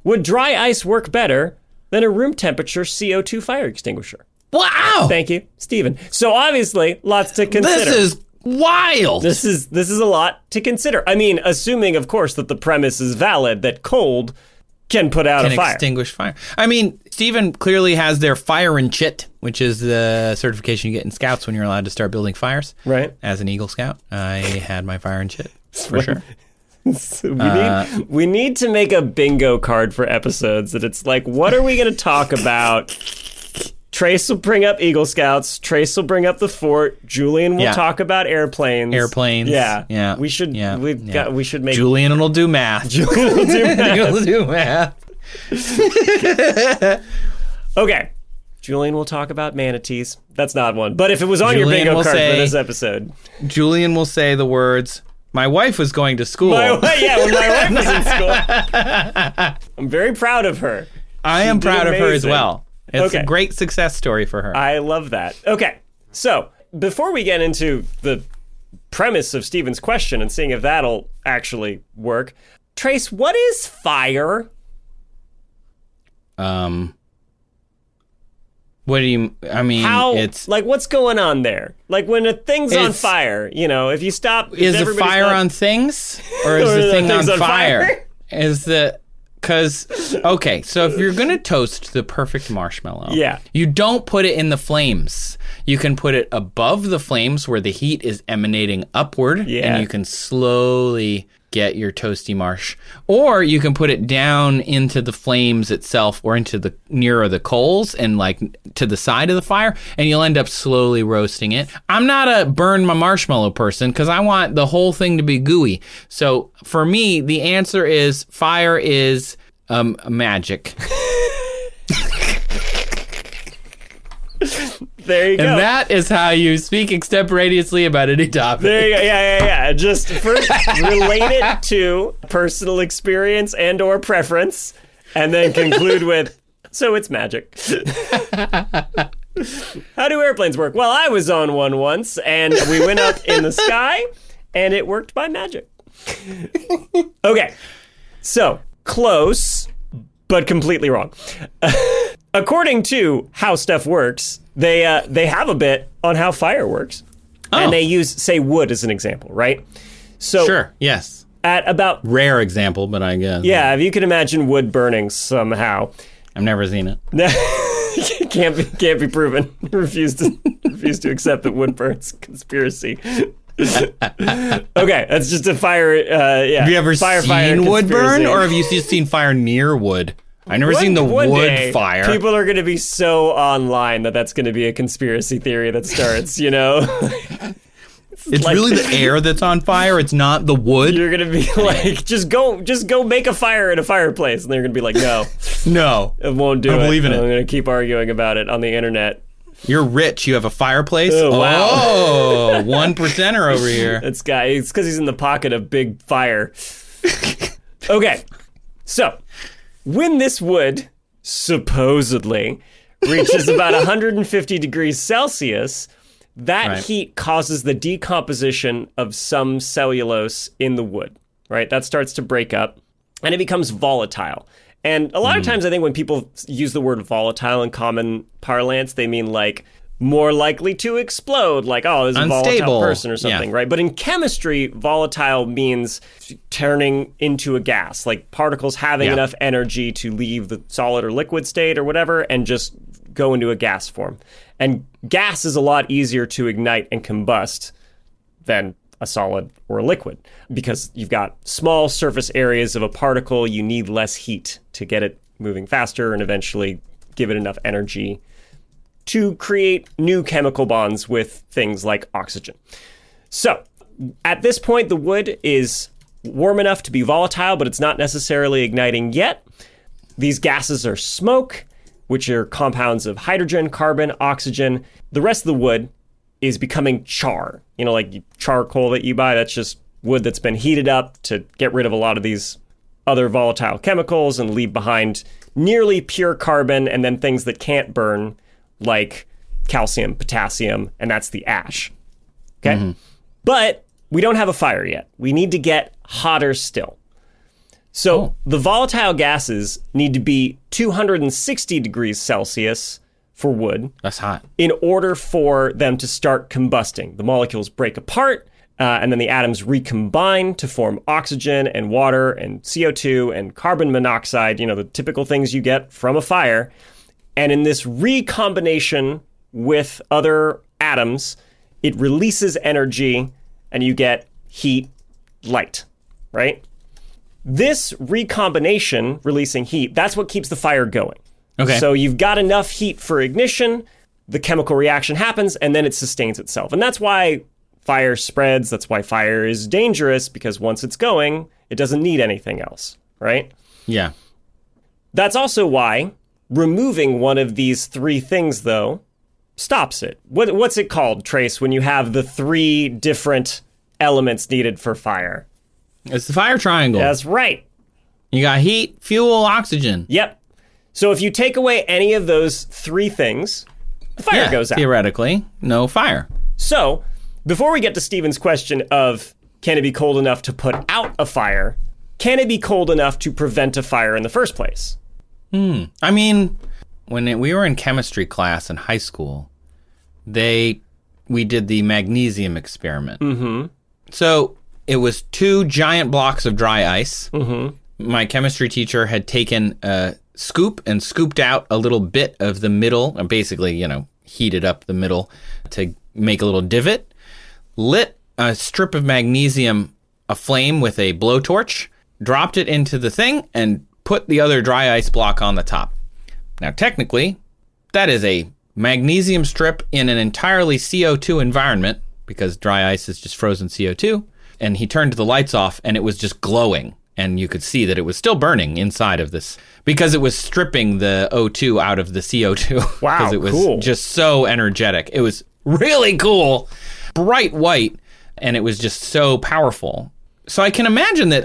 would dry ice work better than a room temperature CO2 fire extinguisher? Wow! Thank you, Steven. So obviously, lots to consider. This is wild. This is a lot to consider. I mean, assuming, of course, that the premise is valid, that cold can put out a fire. Extinguish fire. I mean, Steven clearly has their fire and chit, which is the certification you get in Scouts when you're allowed to start building fires. Right. As an Eagle Scout, I had my fire and chit, for sure. We need to make a bingo card for episodes that it's like, what are we going to talk about? Trace will bring up Eagle Scouts. Trace will bring up the fort. Julian will talk about airplanes. Yeah. We should make Julian will do math. Julian will do math. Okay. Julian will talk about manatees. That's not one. But if it was on your bingo card for this episode. Julian will say the words, my wife was going to school. When my wife was in school. I'm very proud of her. I am proud of her as well. It's a great success story for her. I love that. Okay, so before we get into the premise of Stephen's question and seeing if that'll actually work, Trace, what is fire? What do you, it's... Like, what's going on there? Like, when a thing's on fire, if you stop... Is the fire on things? Or is the thing on fire? Okay, so if you're going to toast the perfect marshmallow, you don't put it in the flames. You can put it above the flames where the heat is emanating upward, and you can slowly get your toasty marsh. Or you can put it down into the flames itself or into the nearer the coals and like to the side of the fire, and you'll end up slowly roasting it. I'm not a burn my marshmallow person because I want the whole thing to be gooey. So for me, the answer is fire is magic. There you go. And that is how you speak extemporaneously about any topic. There you go. Yeah. Just first relate it to personal experience and or preference, and then conclude with, so it's magic. How do airplanes work? Well, I was on one once, and we went up in the sky, and it worked by magic. Okay, so close, but completely wrong. According to how stuff works, they have a bit on how fire works. And they use, say, wood as an example, right? So sure, yes. At about... Rare example, but I guess. Yeah, if you can imagine wood burning somehow. I've never seen it. Can't be proven. Refuse to accept that wood burns. Conspiracy. Okay, that's just a fire, Have you ever seen wood burn, or have you just seen fire near wood? I've never seen the wood fire. People are going to be so online that's going to be a conspiracy theory that starts, It's like, really the air that's on fire. It's not the wood. You're going to be like, just go make a fire in a fireplace. And they're going to be like, no, it won't do it. I believe in it. I'm going to keep arguing about it on the internet. You're rich. You have a fireplace? Oh, wow. Oh, 1%er over here. It's because he's in the pocket of big fire. Okay, so... when this wood, supposedly, reaches about 150 degrees Celsius, that heat causes the decomposition of some cellulose in the wood, right? That starts to break up, and it becomes volatile. And a lot of times, I think when people use the word volatile in common parlance, they mean like more likely to explode, like, oh, this is a volatile person or something, right? But in chemistry, volatile means turning into a gas, like particles having enough energy to leave the solid or liquid state or whatever and just go into a gas form. And gas is a lot easier to ignite and combust than a solid or a liquid because you've got small surface areas of a particle. You need less heat to get it moving faster and eventually give it enough energy to create new chemical bonds with things like oxygen. So at this point, the wood is warm enough to be volatile, but it's not necessarily igniting yet. These gases are smoke, which are compounds of hydrogen, carbon, oxygen. The rest of the wood is becoming char. Like charcoal that you buy, that's just wood that's been heated up to get rid of a lot of these other volatile chemicals and leave behind nearly pure carbon and then things that can't burn, like calcium, potassium, and that's the ash. Okay? Mm-hmm. But we don't have a fire yet. We need to get hotter still. So the volatile gases need to be 260 degrees Celsius for wood. That's hot. In order for them to start combusting. The molecules break apart, and then the atoms recombine to form oxygen and water and CO2 and carbon monoxide, the typical things you get from a fire. And in this recombination with other atoms, it releases energy and you get heat, light, right? This recombination, releasing heat, that's what keeps the fire going. Okay. So you've got enough heat for ignition, the chemical reaction happens, and then it sustains itself. And that's why fire spreads. That's why fire is dangerous, because once it's going, it doesn't need anything else, right? Yeah. That's also why removing one of these three things, though, stops it. What's it called, Trace, when you have the three different elements needed for fire? It's the fire triangle. That's right. You got heat, fuel, oxygen. Yep. So if you take away any of those three things, the fire goes out. Theoretically, no fire. So before we get to Stephen's question of can it be cold enough to put out a fire, can it be cold enough to prevent a fire in the first place? I mean, when we were in chemistry class in high school, we did the magnesium experiment. Mm-hmm. So it was 2 giant blocks of dry ice. Mm-hmm. My chemistry teacher had taken a scoop and scooped out a little bit of the middle, and basically, heated up the middle to make a little divot, lit a strip of magnesium aflame with a blowtorch, dropped it into the thing, and put the other dry ice block on the top. Now, technically, that is a magnesium strip in an entirely CO2 environment, because dry ice is just frozen CO2, and he turned the lights off, and it was just glowing. And you could see that it was still burning inside of this because it was stripping the O2 out of the CO2. Wow, because it was cool. just so energetic. It was really cool, bright white, and it was just so powerful. So I can imagine that,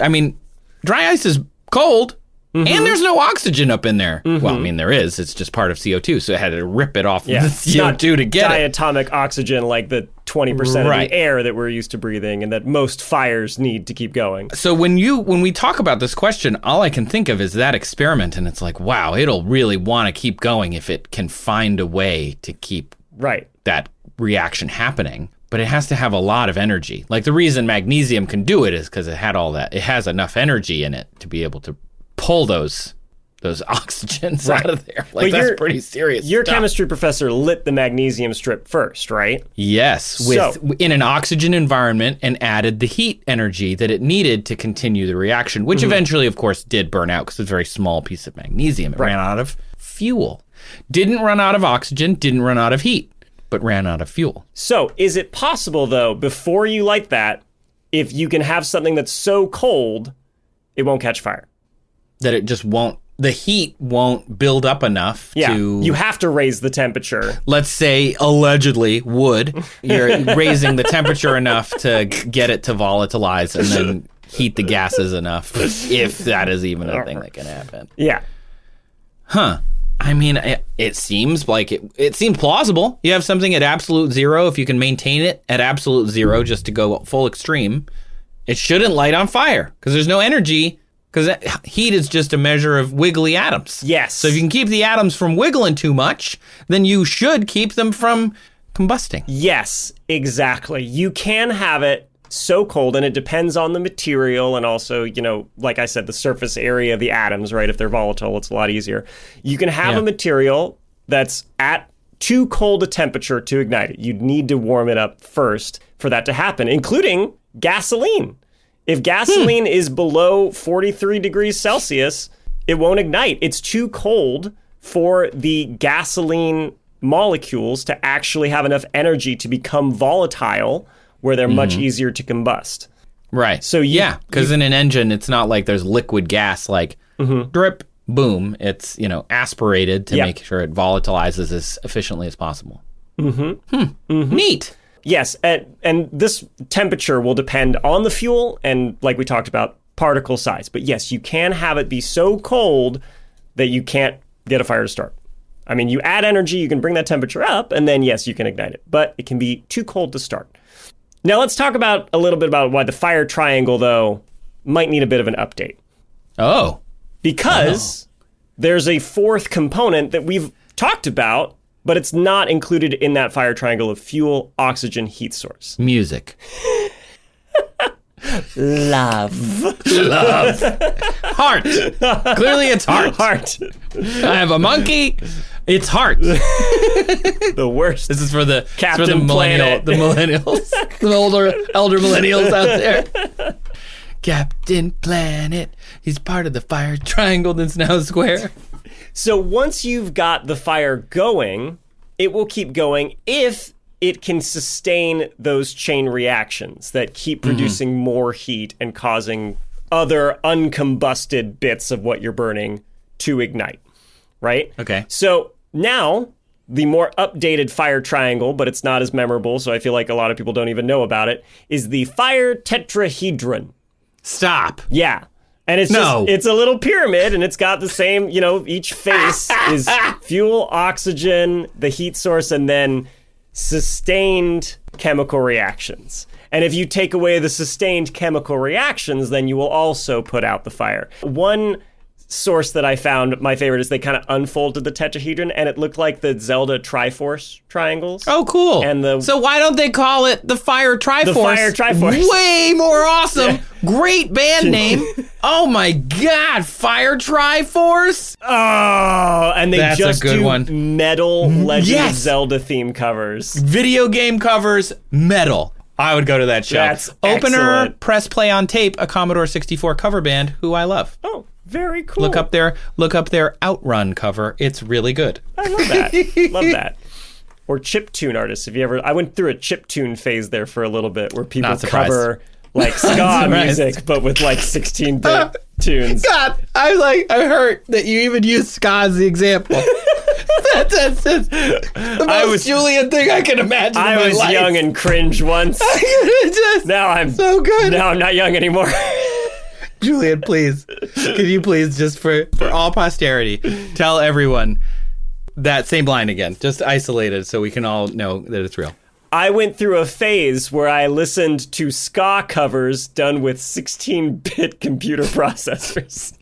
dry ice is cold, and there's no oxygen up in there. Mm-hmm. Well, there is. It's just part of CO2, so it had to rip it off of the CO2 to get it. Diatomic oxygen like the 20% of the air that we're used to breathing and that most fires need to keep going. So when we talk about this question, all I can think of is that experiment, and it's like, wow, it'll really want to keep going if it can find a way to keep that reaction happening. But it has to have a lot of energy. Like the reason magnesium can do it is because it has enough energy in it to be able to pull those oxygens out of there. Like, that's pretty serious Your stuff. chemistry professor lit the magnesium strip first, right? Yes, in an oxygen environment, and added the heat energy that it needed to continue the reaction, which eventually, of course, did burn out because it's a very small piece of magnesium. It ran out of fuel. Didn't run out of oxygen, didn't run out of heat, but ran out of fuel. So is it possible, though, before you light that, if you can have something that's so cold, it won't catch fire? That it just won't, the heat won't build up enough to... You have to raise the temperature. Let's say, allegedly, you're raising the temperature enough to get it to volatilize and then heat the gases enough, if that is even a thing that can happen. Yeah. Huh. It seems like it seems plausible. You have something at absolute zero. If you can maintain it at absolute zero, just to go full extreme, it shouldn't light on fire because there's no energy. Because heat is just a measure of wiggly atoms. Yes. So if you can keep the atoms from wiggling too much, then you should keep them from combusting. Yes, exactly. You can have it so cold, and it depends on the material and also, like I said, the surface area of the atoms, right? If they're volatile, it's a lot easier. You can have a material that's at too cold a temperature to ignite it. You'd need to warm it up first for that to happen, including gasoline. If gasoline is below 43 degrees Celsius, it won't ignite. It's too cold for the gasoline molecules to actually have enough energy to become volatile, where they're much easier to combust. Right. So because in an engine, it's not like there's liquid gas, like drip, boom. It's, aspirated to make sure it volatilizes as efficiently as possible. Neat. Yes, and this temperature will depend on the fuel and, like we talked about, particle size. But yes, you can have it be so cold that you can't get a fire to start. You add energy, you can bring that temperature up, and then, yes, you can ignite it. But it can be too cold to start. Now, let's talk about a little bit about why the fire triangle, though, might need a bit of an update. Oh. Because there's a fourth component that we've talked about, but it's not included in that fire triangle of fuel, oxygen, heat source. Music. Love. Heart. Clearly it's heart. Heart. I have a monkey. It's heart. The worst. This is for the Captain Planet. The millennials. The elder millennials out there. Captain Planet. He's part of the fire triangle that's now square. So once you've got the fire going, it will keep going if it can sustain those chain reactions that keep producing more heat and causing other uncombusted bits of what you're burning to ignite, right? Okay. So now the more updated fire triangle, but it's not as memorable, so I feel like a lot of people don't even know about it, is the fire tetrahedron. Stop. Yeah. And it's it's a little pyramid, and it's got the same, each face is fuel, oxygen, the heat source, and then sustained chemical reactions. And if you take away the sustained chemical reactions, then you will also put out the fire. One source that I found, my favorite, is they kind of unfolded the tetrahedron, and it looked like the Zelda Triforce triangles. Oh, cool. So why don't they call it the Fire Triforce? The Fire Triforce. Way more awesome. Yeah. Great band name. Oh my God, Fire Triforce. Oh, and they just do metal Legend of Zelda theme covers. Video game covers, metal. I would go to that show. That's Opener, excellent. Press play on tape, a Commodore 64 cover band who I love. Oh, very cool. Look up their Outrun cover. It's really good. I love that. Love that. Or chiptune artists. I went through a chiptune phase there for a little bit where people cover like ska music, but with like 16-bit tunes. God, I'm hurt that you even used ska as the example. That's the most Julian thing I can imagine. I was young and cringe once. Now I'm so good. Now I'm not young anymore. Julian, please, can you please, just for all posterity, tell everyone that same line again, just isolated so we can all know that it's real. I went through a phase where I listened to ska covers done with 16-bit computer processors.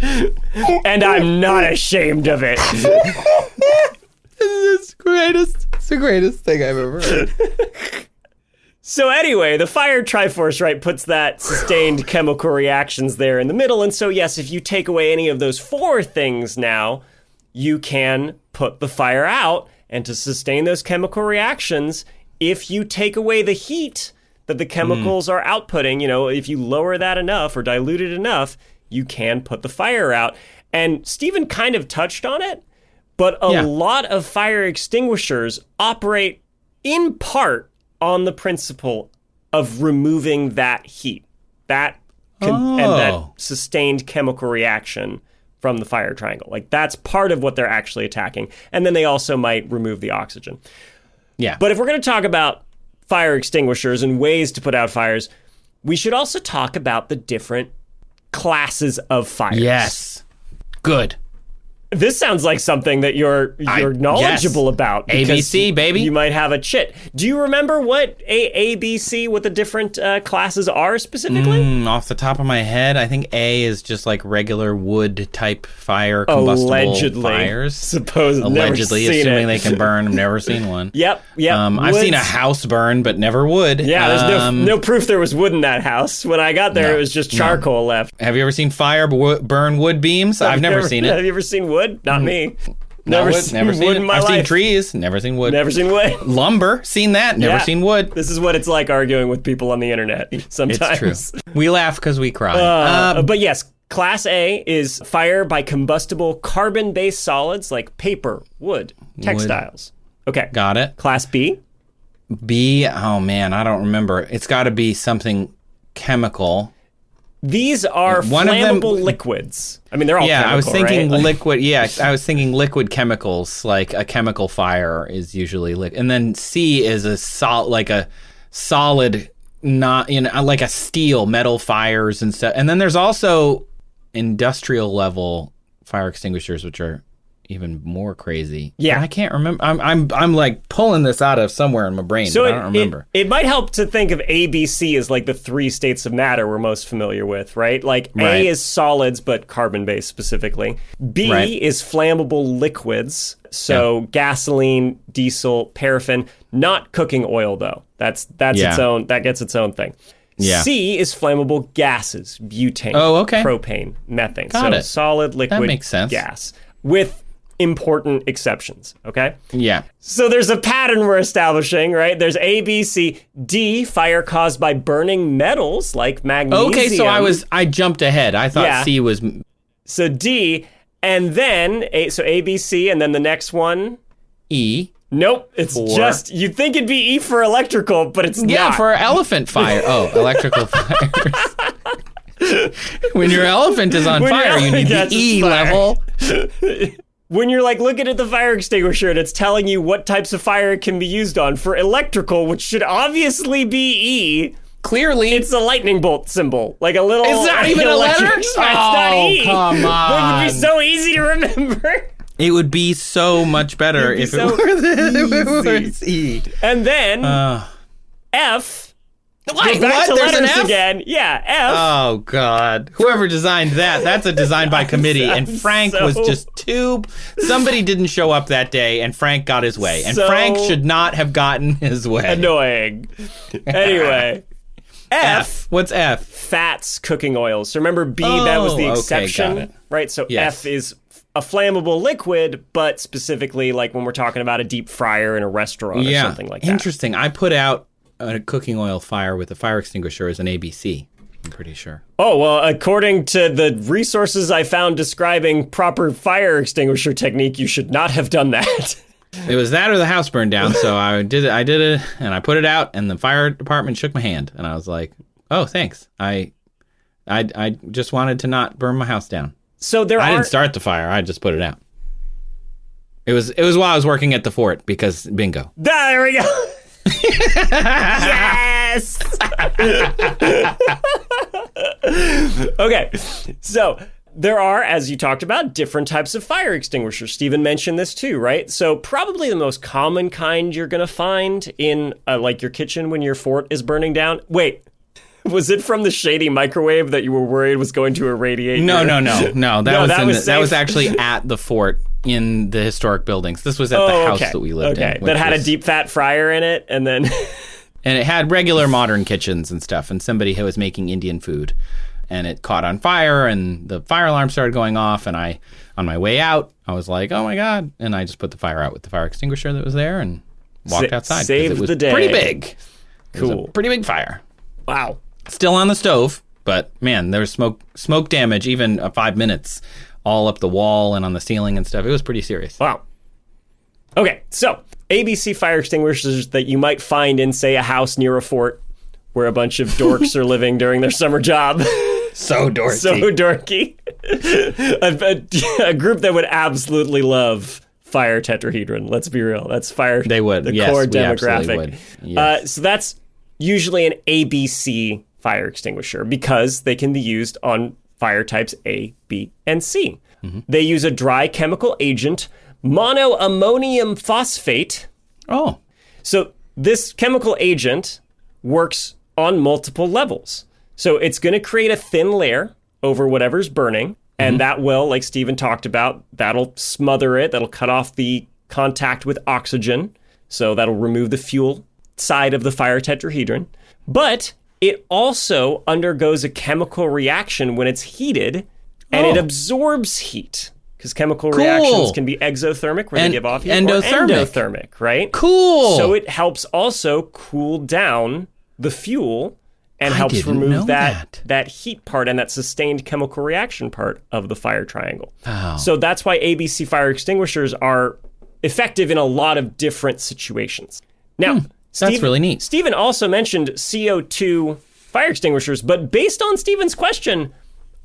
And I'm not ashamed of it. It's the greatest thing I've ever heard. So anyway, the fire triforce, right, puts that sustained chemical reactions there in the middle. And so, yes, if you take away any of those four things now, you can put the fire out. And to sustain those chemical reactions, if you take away the heat that the chemicals are outputting, if you lower that enough or dilute it enough, you can put the fire out. And Stephen kind of touched on it, but a lot of fire extinguishers operate in part on the principle of removing that heat, and that sustained chemical reaction from the fire triangle. Like, that's part of what they're actually attacking. And then they also might remove the oxygen. Yeah. But if we're going to talk about fire extinguishers and ways to put out fires, we should also talk about the different classes of fires. Yes. Good. This sounds like something that you're knowledgeable about. ABC, baby. You might have a chit. Do you remember what what the different classes are specifically? Off the top of my head, I think A is just like regular wood type fire, combustible fires. Supposedly. Allegedly, assuming they can burn. I've never seen one. Yep. I've seen a house burn, but never wood. Yeah, there's no proof there was wood in that house. When I got there, it was just charcoal left. Have you ever seen fire burn wood beams? I've never seen it. Have you ever seen wood? Not me. Never seen wood in my life. I've seen trees, never seen wood. Never seen wood. Lumber, seen that, never seen wood. This is what it's like arguing with people on the internet sometimes. It's true. We laugh because we cry. But yes, Class A is fire by combustible carbon-based solids like paper, wood, textiles. Okay. Got it. Class B? B, oh man, I don't remember. It's got to be something chemical. These are flammable liquids. I mean, they're all chemical, I was thinking right? liquid. Yeah, I was thinking liquid chemicals, like a chemical fire is usually liquid. And then C is a solid, not like a steel, metal fires and stuff. And then there's also industrial level fire extinguishers, which are even more crazy. Yeah, but I can't remember. I'm like pulling this out of somewhere in my brain. So but I don't remember. It might help to think of ABC as like the three states of matter we're most familiar with, right? Like A is solids, but carbon-based specifically. B is flammable liquids. So gasoline, diesel, paraffin. Not cooking oil though. That's its own. That gets its own thing. Yeah. C is flammable gases: butane, propane, methane. Got it. Solid, liquid, that makes sense. Gas with important exceptions, okay? Yeah. So there's a pattern we're establishing, right? There's A, B, C. D, fire caused by burning metals like magnesium. Okay, so I jumped ahead. I thought C was... So D, And then, so A, B, C, and then the next one? E. Nope, it's just, you'd think it'd be E for electrical, but it's not. Yeah, for elephant fire. Oh, electrical fires. When your elephant is on fire, you need the E level. When you're like looking at the fire extinguisher and it's telling you what types of fire it can be used on, for electrical, which should obviously be E, clearly it's a lightning bolt symbol. Like a little... It's not even a letter? It's not E. Come on. It would be so easy to remember. It would be so much better if it was E. And then F... What? Back to There's an letters F? again. Yeah, F. Oh, God. Whoever designed that's a design by committee. And Frank was just somebody didn't show up that day, and Frank got his way. And Frank should not have gotten his way. Annoying. Anyway. F. What's F? Fats, cooking oils. So remember B, that was the exception. Okay, got it. Right? So Yes. F is a flammable liquid, but specifically like when we're talking about a deep fryer in a restaurant or something like that. Interesting. I put out a cooking oil fire with a fire extinguisher as an ABC, I'm pretty sure. Oh, well, according to the resources I found describing proper fire extinguisher technique, you should not have done that. It was that or the house burned down, so I did it, and I put it out, and the fire department shook my hand, and I was like, oh, thanks. I just wanted to not burn my house down. So I didn't start the fire, I just put it out. It was while I was working at the fort, because bingo. There we go. Yes! Okay, so there are, as you talked about, different types of fire extinguishers. Stephen mentioned this too, right? So probably the most common kind you're going to find in like your kitchen when your fort is burning down. Wait, was it from the shady microwave that you were worried was going to irradiate? No. That was actually at the fort in the historic buildings. This was at the house that we lived in. That had a deep fat fryer in it, and then... And it had regular modern kitchens and stuff, and somebody who was making Indian food. And it caught on fire, and the fire alarm started going off, and on my way out, I was like, oh my God. And I just put the fire out with the fire extinguisher that was there and walked outside. Saved the day. Pretty big. Cool. It was a pretty big fire. Wow. Still on the stove, but man, there was smoke damage, even 5 minutes, all up the wall and on the ceiling and stuff. It was pretty serious. Wow. Okay, so ABC fire extinguishers that you might find in, say, a house near a fort where a bunch of dorks are living during their summer job. So dorky. So dorky. A group that would absolutely love fire tetrahedron. Let's be real. That's fire. They would. The yes, core we demographic. Absolutely would. Yes. So that's usually an ABC fire extinguisher because they can be used on fire types A, B, and C. Mm-hmm. They use a dry chemical agent, monoammonium phosphate. Oh. So this chemical agent works on multiple levels. So it's going to create a thin layer over whatever's burning, and that will, like Stephen talked about, that'll smother it, that'll cut off the contact with oxygen, so that'll remove the fuel side of the fire tetrahedron. But it also undergoes a chemical reaction when it's heated, and it absorbs heat. Because chemical reactions can be exothermic, where they give off heat, or endothermic, right? Cool. So it helps also cool down the fuel and helps remove that heat part and that sustained chemical reaction part of the fire triangle. Oh. So that's why ABC fire extinguishers are effective in a lot of different situations. Now, that's really neat. Stephen also mentioned CO2 fire extinguishers, but based on Stephen's question,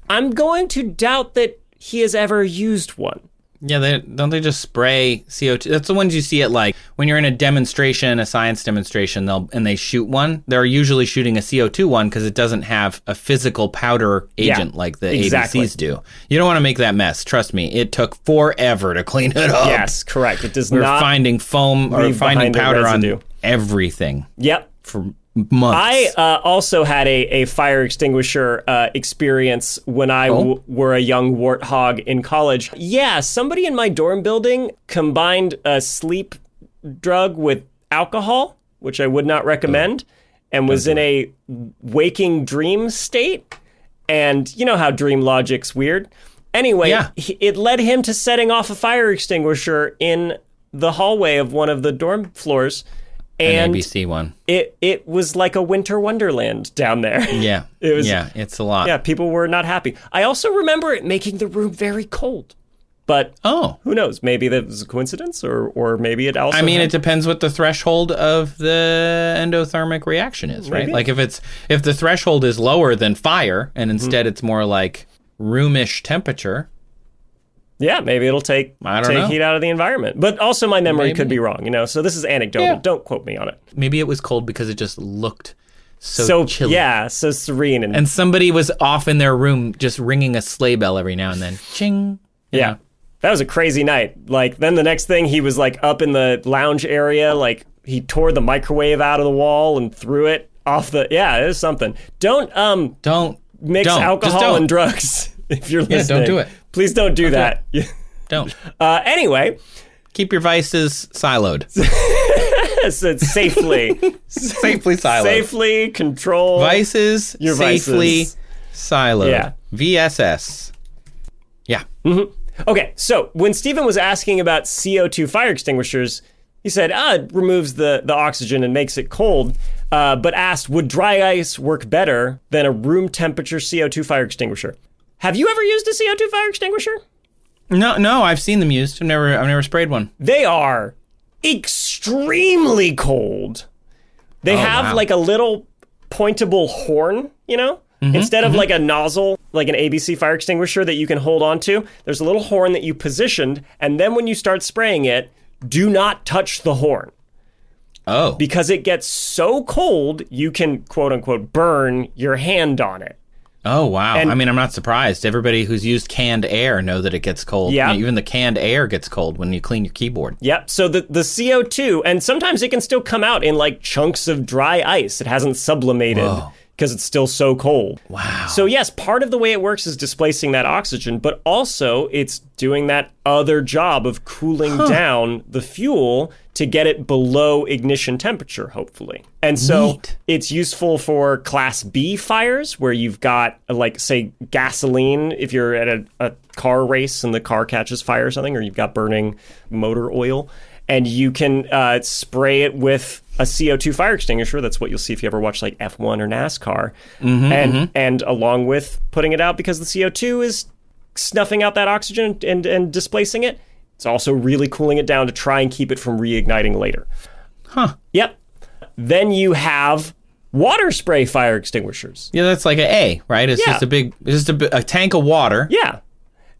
I'm going to doubt that he has ever used one. Yeah, don't they just spray CO2? That's the ones you see at, like, when you're in a demonstration, a science demonstration, and they shoot one. They're usually shooting a CO2 one because it doesn't have a physical powder agent like the ABCs do. You don't want to make that mess. Trust me, it took forever to clean it up. Yes, correct. It does We're not. finding foam or finding powder on everything. Yep. For months. I also had a fire extinguisher experience when I were a young warthog in college. Yeah, somebody in my dorm building combined a sleep drug with alcohol, which I would not recommend, and was in a waking dream state. And you know how dream logic's weird. Anyway, it led him to setting off a fire extinguisher in the hallway of one of the dorm floors. And an ABC one. It was like a winter wonderland down there. Yeah. It was. Yeah, it's a lot. Yeah, people were not happy. I also remember it making the room very cold. But who knows? Maybe that was a coincidence, or maybe it also... it depends what the threshold of the endothermic reaction is, right? Maybe. Like if the threshold is lower than fire, and instead it's more like roomish temperature... Yeah, maybe it'll take heat out of the environment. But also my memory could be wrong, So this is anecdotal. Yeah. Don't quote me on it. Maybe it was cold because it just looked so chilly. Yeah, so serene. And somebody was off in their room just ringing a sleigh bell every now and then. Ching. Yeah. That was a crazy night. Like, then the next thing, he was like up in the lounge area, like he tore the microwave out of the wall and threw it off the... Yeah, it was something. Don't mix alcohol and drugs if you're listening. Don't do it. Please don't do that. Don't. Anyway. Keep your vices siloed. So safely. Safely siloed. Safely control vices. Your safely vices. siloed. Yeah. VSS. Yeah. Mm-hmm. Okay, so when Stephen was asking about CO2 fire extinguishers, he said, it removes the oxygen and makes it cold, but asked, would dry ice work better than a room temperature CO2 fire extinguisher? Have you ever used a CO2 fire extinguisher? No, I've seen them used. I've never sprayed one. They are extremely cold. They have like a little pointable horn, Instead of like a nozzle, like an ABC fire extinguisher that you can hold on to, there's a little horn that you positioned, and then when you start spraying it, do not touch the horn. Oh. Because it gets so cold, you can, quote unquote, burn your hand on it. Oh, wow. I'm not surprised. Everybody who's used canned air know that it gets cold. Yeah. Even the canned air gets cold when you clean your keyboard. Yep. So the CO2, and sometimes it can still come out in like chunks of dry ice. It hasn't sublimated. Whoa. Because it's still so cold. Wow. So yes, part of the way it works is displacing that oxygen, but also it's doing that other job of cooling down the fuel to get it below ignition temperature, hopefully. And so it's useful for Class B fires, where you've got, like, say, gasoline, if you're at a car race and the car catches fire or something, or you've got burning motor oil, and you can spray it with a CO2 fire extinguisher. That's what you'll see if you ever watch like F1 or NASCAR. And along with putting it out, because the CO2 is snuffing out that oxygen and displacing it, it's also really cooling it down to try and keep it from reigniting later. Yep. Then you have water spray fire extinguishers. Yeah, that's like an A, right? It's just a tank of water. Yeah.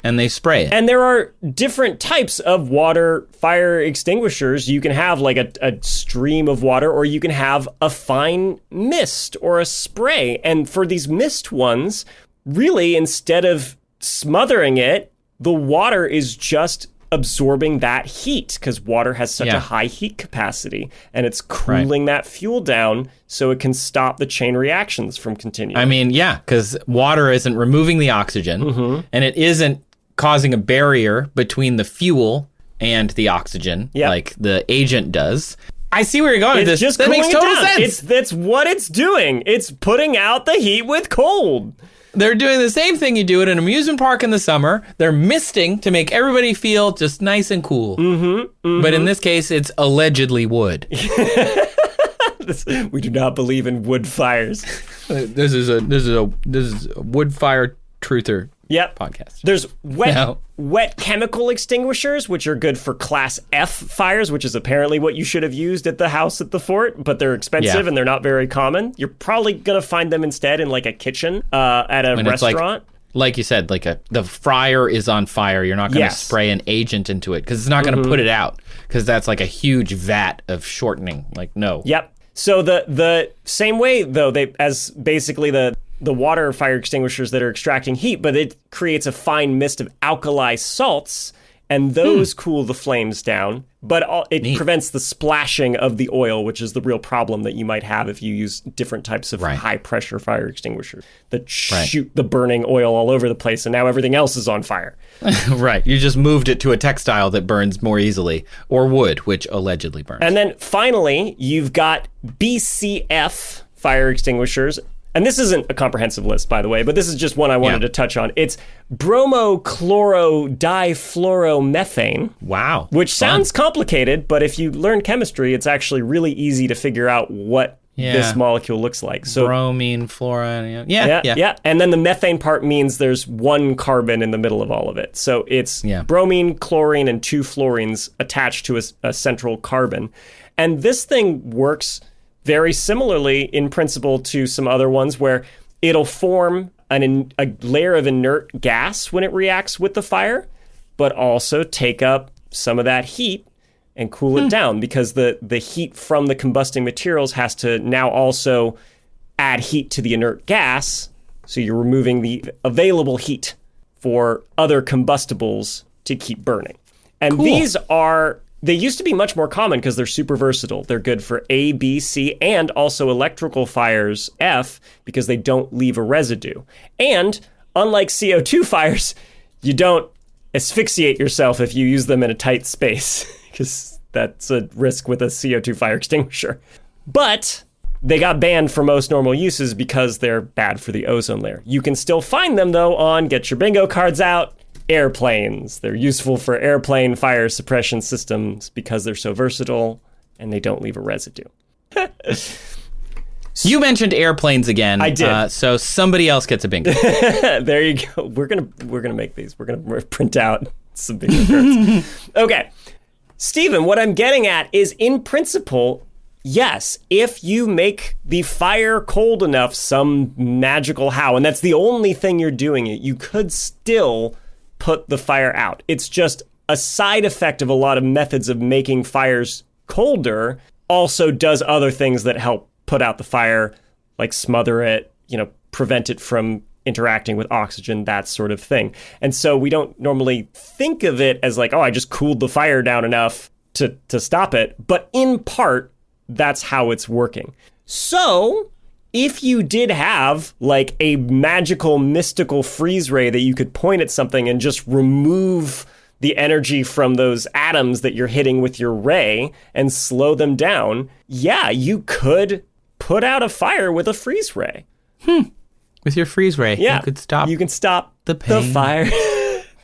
And they spray it. And there are different types of water fire extinguishers. You can have like a stream of water, or you can have a fine mist or a spray. And for these mist ones, really, instead of smothering it, the water is just absorbing that heat, because water has such a high heat capacity, and it's cooling that fuel down so it can stop the chain reactions from continuing. Because water isn't removing the oxygen, and it isn't causing a barrier between the fuel and the oxygen, like the agent does. I see where you're going with this. Just that makes total sense. That's what it's doing. It's putting out the heat with cold. They're doing the same thing you do at an amusement park in the summer. They're misting to make everybody feel just nice and cool. But in this case, it's allegedly wood. We do not believe in wood fires. This is a wood fire truther. Podcast. There's wet chemical extinguishers, which are good for Class F fires, which is apparently what you should have used at the house at the fort, but they're expensive and they're not very common. You're probably going to find them instead in like a kitchen at a restaurant. Like you said, the fryer is on fire. You're not going to spray an agent into it because it's not going to put it out, because that's like a huge vat of shortening. No. Yep. So the same way, though, as basically the water fire extinguishers that are extracting heat, but it creates a fine mist of alkali salts, and those cool the flames down. But it prevents the splashing of the oil, which is the real problem that you might have if you use different types of high-pressure fire extinguishers that shoot the burning oil all over the place, and now everything else is on fire. Right. You just moved it to a textile that burns more easily, or wood, which allegedly burns. And then finally, you've got BCF fire extinguishers. And this isn't a comprehensive list, by the way, but this is just one I wanted to touch on. It's bromochloro-difluoromethane. Wow. Which sounds complicated, but if you learn chemistry, it's actually really easy to figure out what this molecule looks like. So bromine, fluorine. Yeah. And then the methane part means there's one carbon in the middle of all of it. So it's bromine, chlorine, and 2 fluorines attached to a central carbon. And this thing works very similarly in principle to some other ones where it'll form a layer of inert gas when it reacts with the fire, but also take up some of that heat and cool it down, because the heat from the combusting materials has to now also add heat to the inert gas. So you're removing the available heat for other combustibles to keep burning. And they used to be much more common because they're super versatile. They're good for A, B, C, and also electrical fires, F, because they don't leave a residue. And unlike CO2 fires, you don't asphyxiate yourself if you use them in a tight space, because that's a risk with a CO2 fire extinguisher. But they got banned for most normal uses because they're bad for the ozone layer. You can still find them, though, on, get your bingo cards out, airplanes. They're useful for airplane fire suppression systems because they're so versatile and they don't leave a residue. You mentioned airplanes again. I did. So somebody else gets a bingo. There you go. We're gonna make these. We're gonna print out some bingo cards. Okay, Stephen. What I'm getting at is, in principle, yes, if you make the fire cold enough, some magical how, and that's the only thing you're doing it, you could still put the fire out. It's just a side effect of a lot of methods of making fires colder also does other things that help put out the fire, like smother it, prevent it from interacting with oxygen, that sort of thing. And so we don't normally think of it as like, oh, I just cooled the fire down enough to stop it. But in part, that's how it's working. So if you did have like a magical, mystical freeze ray that you could point at something and just remove the energy from those atoms that you're hitting with your ray and slow them down, yeah, you could put out a fire with a freeze ray. With your freeze ray, yeah, you can stop the fire.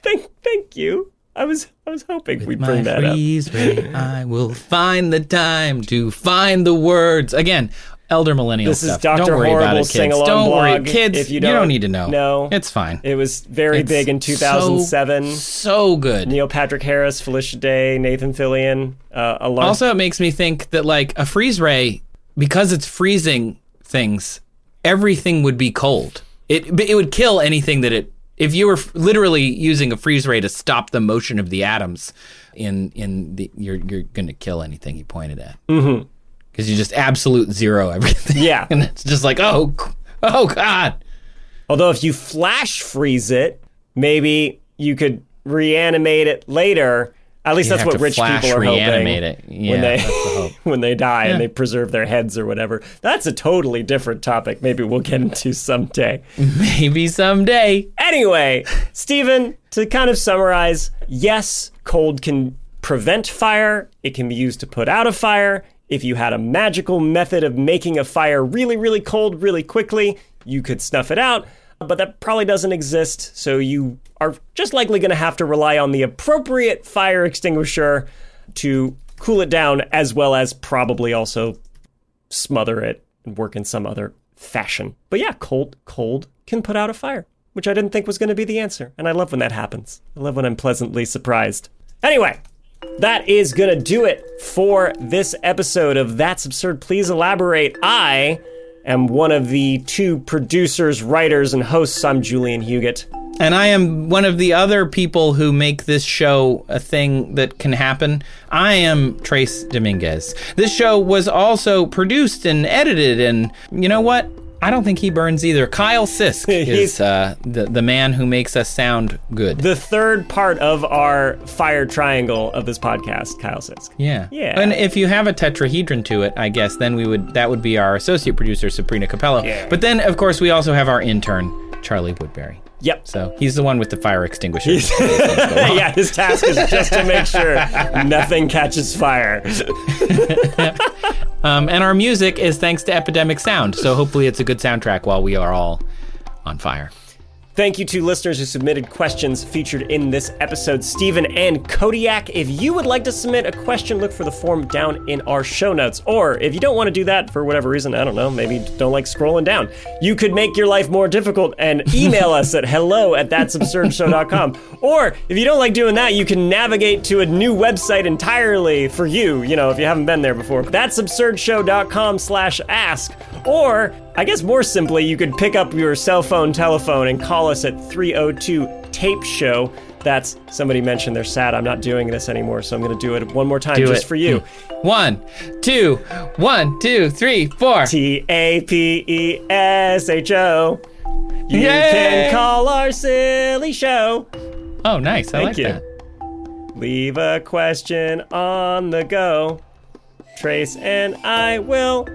Thank you. I was hoping we'd bring that up. Freeze ray, I will find the time to find the words. Again, elder millennial this stuff. This is Dr. Don't worry Horrible about it, kids. Sing-along Don't blog. worry, kids. If you don't need to know. No, it's fine. It was very big in 2007. So good. Neil Patrick Harris, Felicia Day, Nathan Fillion. Also, it makes me think that like a freeze ray, because it's freezing things, everything would be cold. It would kill anything that it. If you were literally using a freeze ray to stop the motion of the atoms, you're going to kill anything you pointed at. Mm-hmm. Because you just absolute zero everything. Yeah. And it's just like, oh God. Although if you flash freeze it, maybe you could reanimate it later. At least that's what rich people are hoping. Reanimate it. Yeah, that's the hope. When they die and they preserve their heads or whatever. That's a totally different topic. Maybe we'll get into someday. Maybe someday. Anyway, Stephen, to kind of summarize, yes, cold can prevent fire. It can be used to put out a fire. If you had a magical method of making a fire really, really cold really quickly, you could snuff it out. But that probably doesn't exist, so you are just likely going to have to rely on the appropriate fire extinguisher to cool it down, as well as probably also smother it and work in some other fashion. But yeah, cold can put out a fire, which I didn't think was going to be the answer. And I love when that happens. I love when I'm pleasantly surprised. Anyway, that is going to do it for this episode of That's Absurd. Please elaborate. I am one of the 2 producers, writers, and hosts. I'm Julian Huguet. And I am one of the other people who make this show a thing that can happen. I am Trace Dominguez. This show was also produced and edited, and you know what? I don't think he burns either. Kyle Sisk is the man who makes us sound good. The third part of our fire triangle of this podcast, Kyle Sisk. Yeah. Yeah. And if you have a tetrahedron to it, I guess, then that would be our associate producer, Sabrina Capello. Yeah. But then, of course, we also have our intern, Charlie Woodbury. Yep. So he's the one with the fire extinguisher. Yeah, his task is just to make sure nothing catches fire. And our music is thanks to Epidemic Sound. So hopefully it's a good soundtrack while we are all on fire. Thank you to listeners who submitted questions featured in this episode, Stephen and Kodiak. If you would like to submit a question, look for the form down in our show notes. Or if you don't want to do that for whatever reason, I don't know, maybe don't like scrolling down, you could make your life more difficult and email us at hello@that'sabsurdshow.com. Or if you don't like doing that, you can navigate to a new website entirely for you, if you haven't been there before. that'sabsurdshow.com/ask. Or, I guess more simply, you could pick up your cell phone telephone and call us at 302-TAPE-SHOW. That's, somebody mentioned they're sad I'm not doing this anymore, so I'm going to do it one more time for you. 1, 2, 1, 2, 3, 4. TAPESHO. You can call our silly show. Oh, nice. I like that. Leave a question on the go. Trace and I will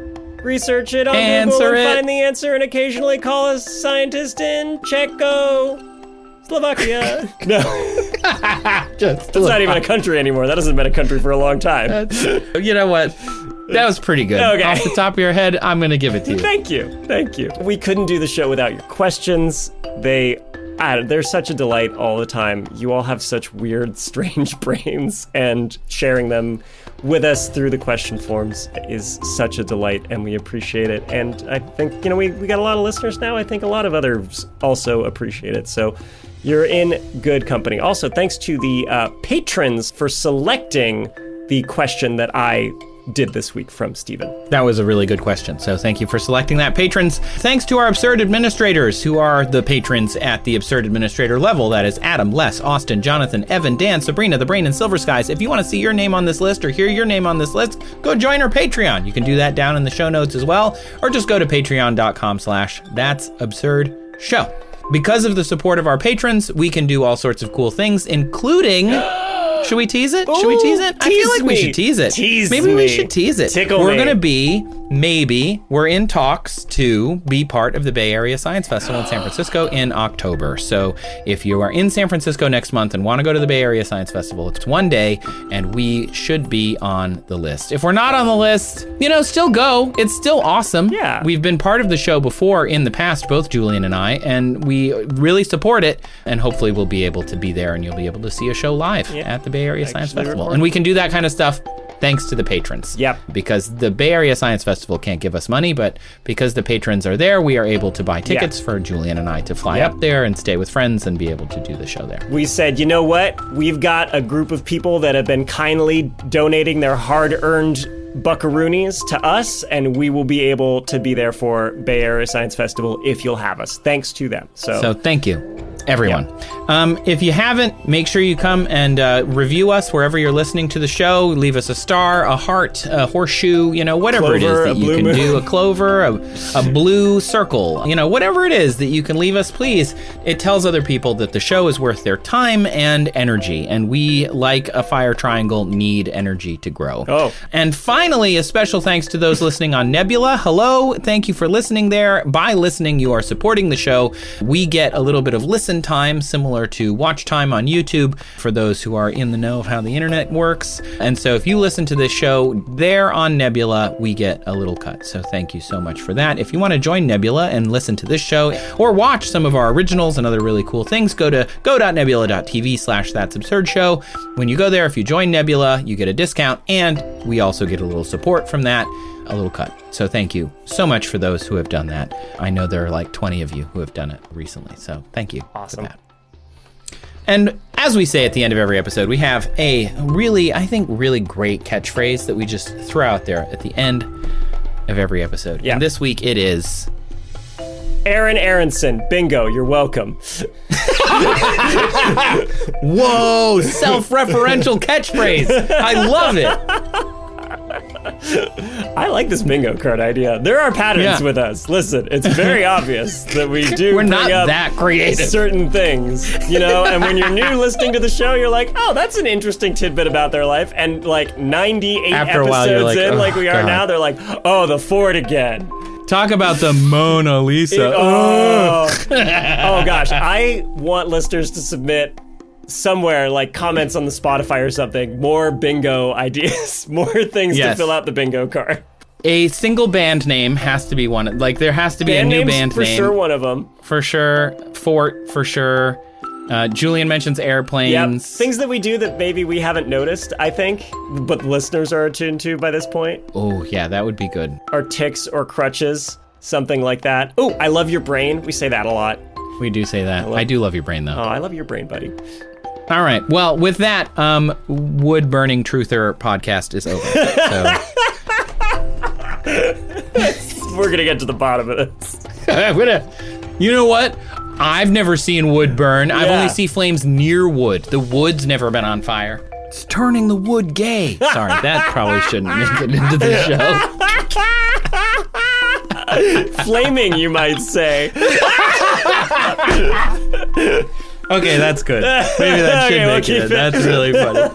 research it on Google and find the answer, and occasionally call a scientist in Czechoslovakia. No. That's not even a country anymore. That hasn't been a country for a long time. You know what? That was pretty good. Okay. Off the top of your head, I'm going to give it to you. Thank you. We couldn't do the show without your questions. They're such a delight all the time. You all have such weird, strange brains, and sharing them with us through the question forms is such a delight, and we appreciate it. And I think, we got a lot of listeners now. I think a lot of others also appreciate it. So you're in good company. Also, thanks to the patrons for selecting the question that I did this week from Stephen. That was a really good question. So thank you for selecting that, patrons. Thanks to our absurd administrators, who are the patrons at the absurd administrator level. That is Adam, Les, Austin, Jonathan, Evan, Dan, Sabrina, The Brain, and Silver Skies. If you want to see your name on this list or hear your name on this list, go join our Patreon. You can do that down in the show notes as well, or just go to patreon.com/that'sabsurdshow. Because of the support of our patrons, we can do all sorts of cool things, including... Should we tease it? Should we tease it? I feel like we should tease it. Maybe we should tease it. We're going to be, we're in talks to be part of the Bay Area Science Festival in San Francisco in October. So if you are in San Francisco next month and want to go to the Bay Area Science Festival, it's one day, and we should be on the list. If we're not on the list, still go. It's still awesome. Yeah. We've been part of the show before in the past, both Julian and I, and we really support it, and hopefully we'll be able to be there, and you'll be able to see a show live at the Bay Area Science Festival. And we can do that kind of stuff thanks to the patrons. Yep. Because the Bay Area Science Festival can't give us money, but because the patrons are there, we are able to buy tickets for Julian and I to fly up there and stay with friends and be able to do the show there. We said, you know what? We've got a group of people that have been kindly donating their hard-earned buckaroonies to us, and we will be able to be there for Bay Area Science Festival if you'll have us. Thanks to them. So thank you, everyone. If you haven't, make sure you come and review us wherever you're listening to the show. Leave us a star, a heart, a horseshoe, whatever clover, it is that you can do. A clover, a blue circle, whatever it is that you can leave us, please. It tells other people that the show is worth their time and energy, and we, like a fire triangle, need energy to grow. Oh. And finally, a special thanks to those listening on Nebula. Hello, thank you for listening there. By listening, you are supporting the show. We get a little bit of listen time, similar to watch time on YouTube, for those who are in the know of how the internet works. And so if you listen to this show there on Nebula, we get a little cut. So thank you so much for that. If you want to join Nebula and listen to this show or watch some of our originals and other really cool things, go to go.nebula.tv/that'sabsurdshow. When you go there, if you join Nebula, you get a discount, and we also get a little support from that, a little cut. So thank you so much for those who have done that. I know there are like 20 of you who have done it recently, so thank you for that. And as we say at the end of every episode, we have a really great catchphrase that we just throw out there at the end of every episode. Yeah. And this week it is... Aaron Aronson, bingo, you're welcome. Whoa, self-referential catchphrase. I love it. I like this bingo card idea. There are patterns with us. Listen, it's very obvious that we do. We're not bring up that creative. Certain things, and when you're new listening to the show, you're like, oh, that's an interesting tidbit about their life. And like 98 After a episodes while, you're like, in, oh, like we are God. now, they're like, oh, the Ford again. Talk about the Mona Lisa. Oh gosh, I want listeners to submit somewhere, like comments on the Spotify or something, more bingo ideas, more things to fill out the bingo card. A single band name has to be one. Like there has to be a new band name. For sure, one of them. For sure. fort for sure. Julian mentions airplanes. Yep. Things that we do that maybe we haven't noticed, I think, but listeners are attuned to by this point. Oh, yeah, that would be good. Or ticks or crutches, something like that. Oh, I love your brain. We say that a lot. We do say that. I do love your brain, though. Oh, I love your brain, buddy. All right. Well, with that, wood burning truther podcast is over. So we're gonna get to the bottom of this. You know what? I've never seen wood burn. I've only seen flames near wood. The wood's never been on fire. It's turning the wood gay. Sorry, that probably shouldn't make it into the show. Flaming, you might say. Okay, that's good. Maybe that should make it. That's really funny.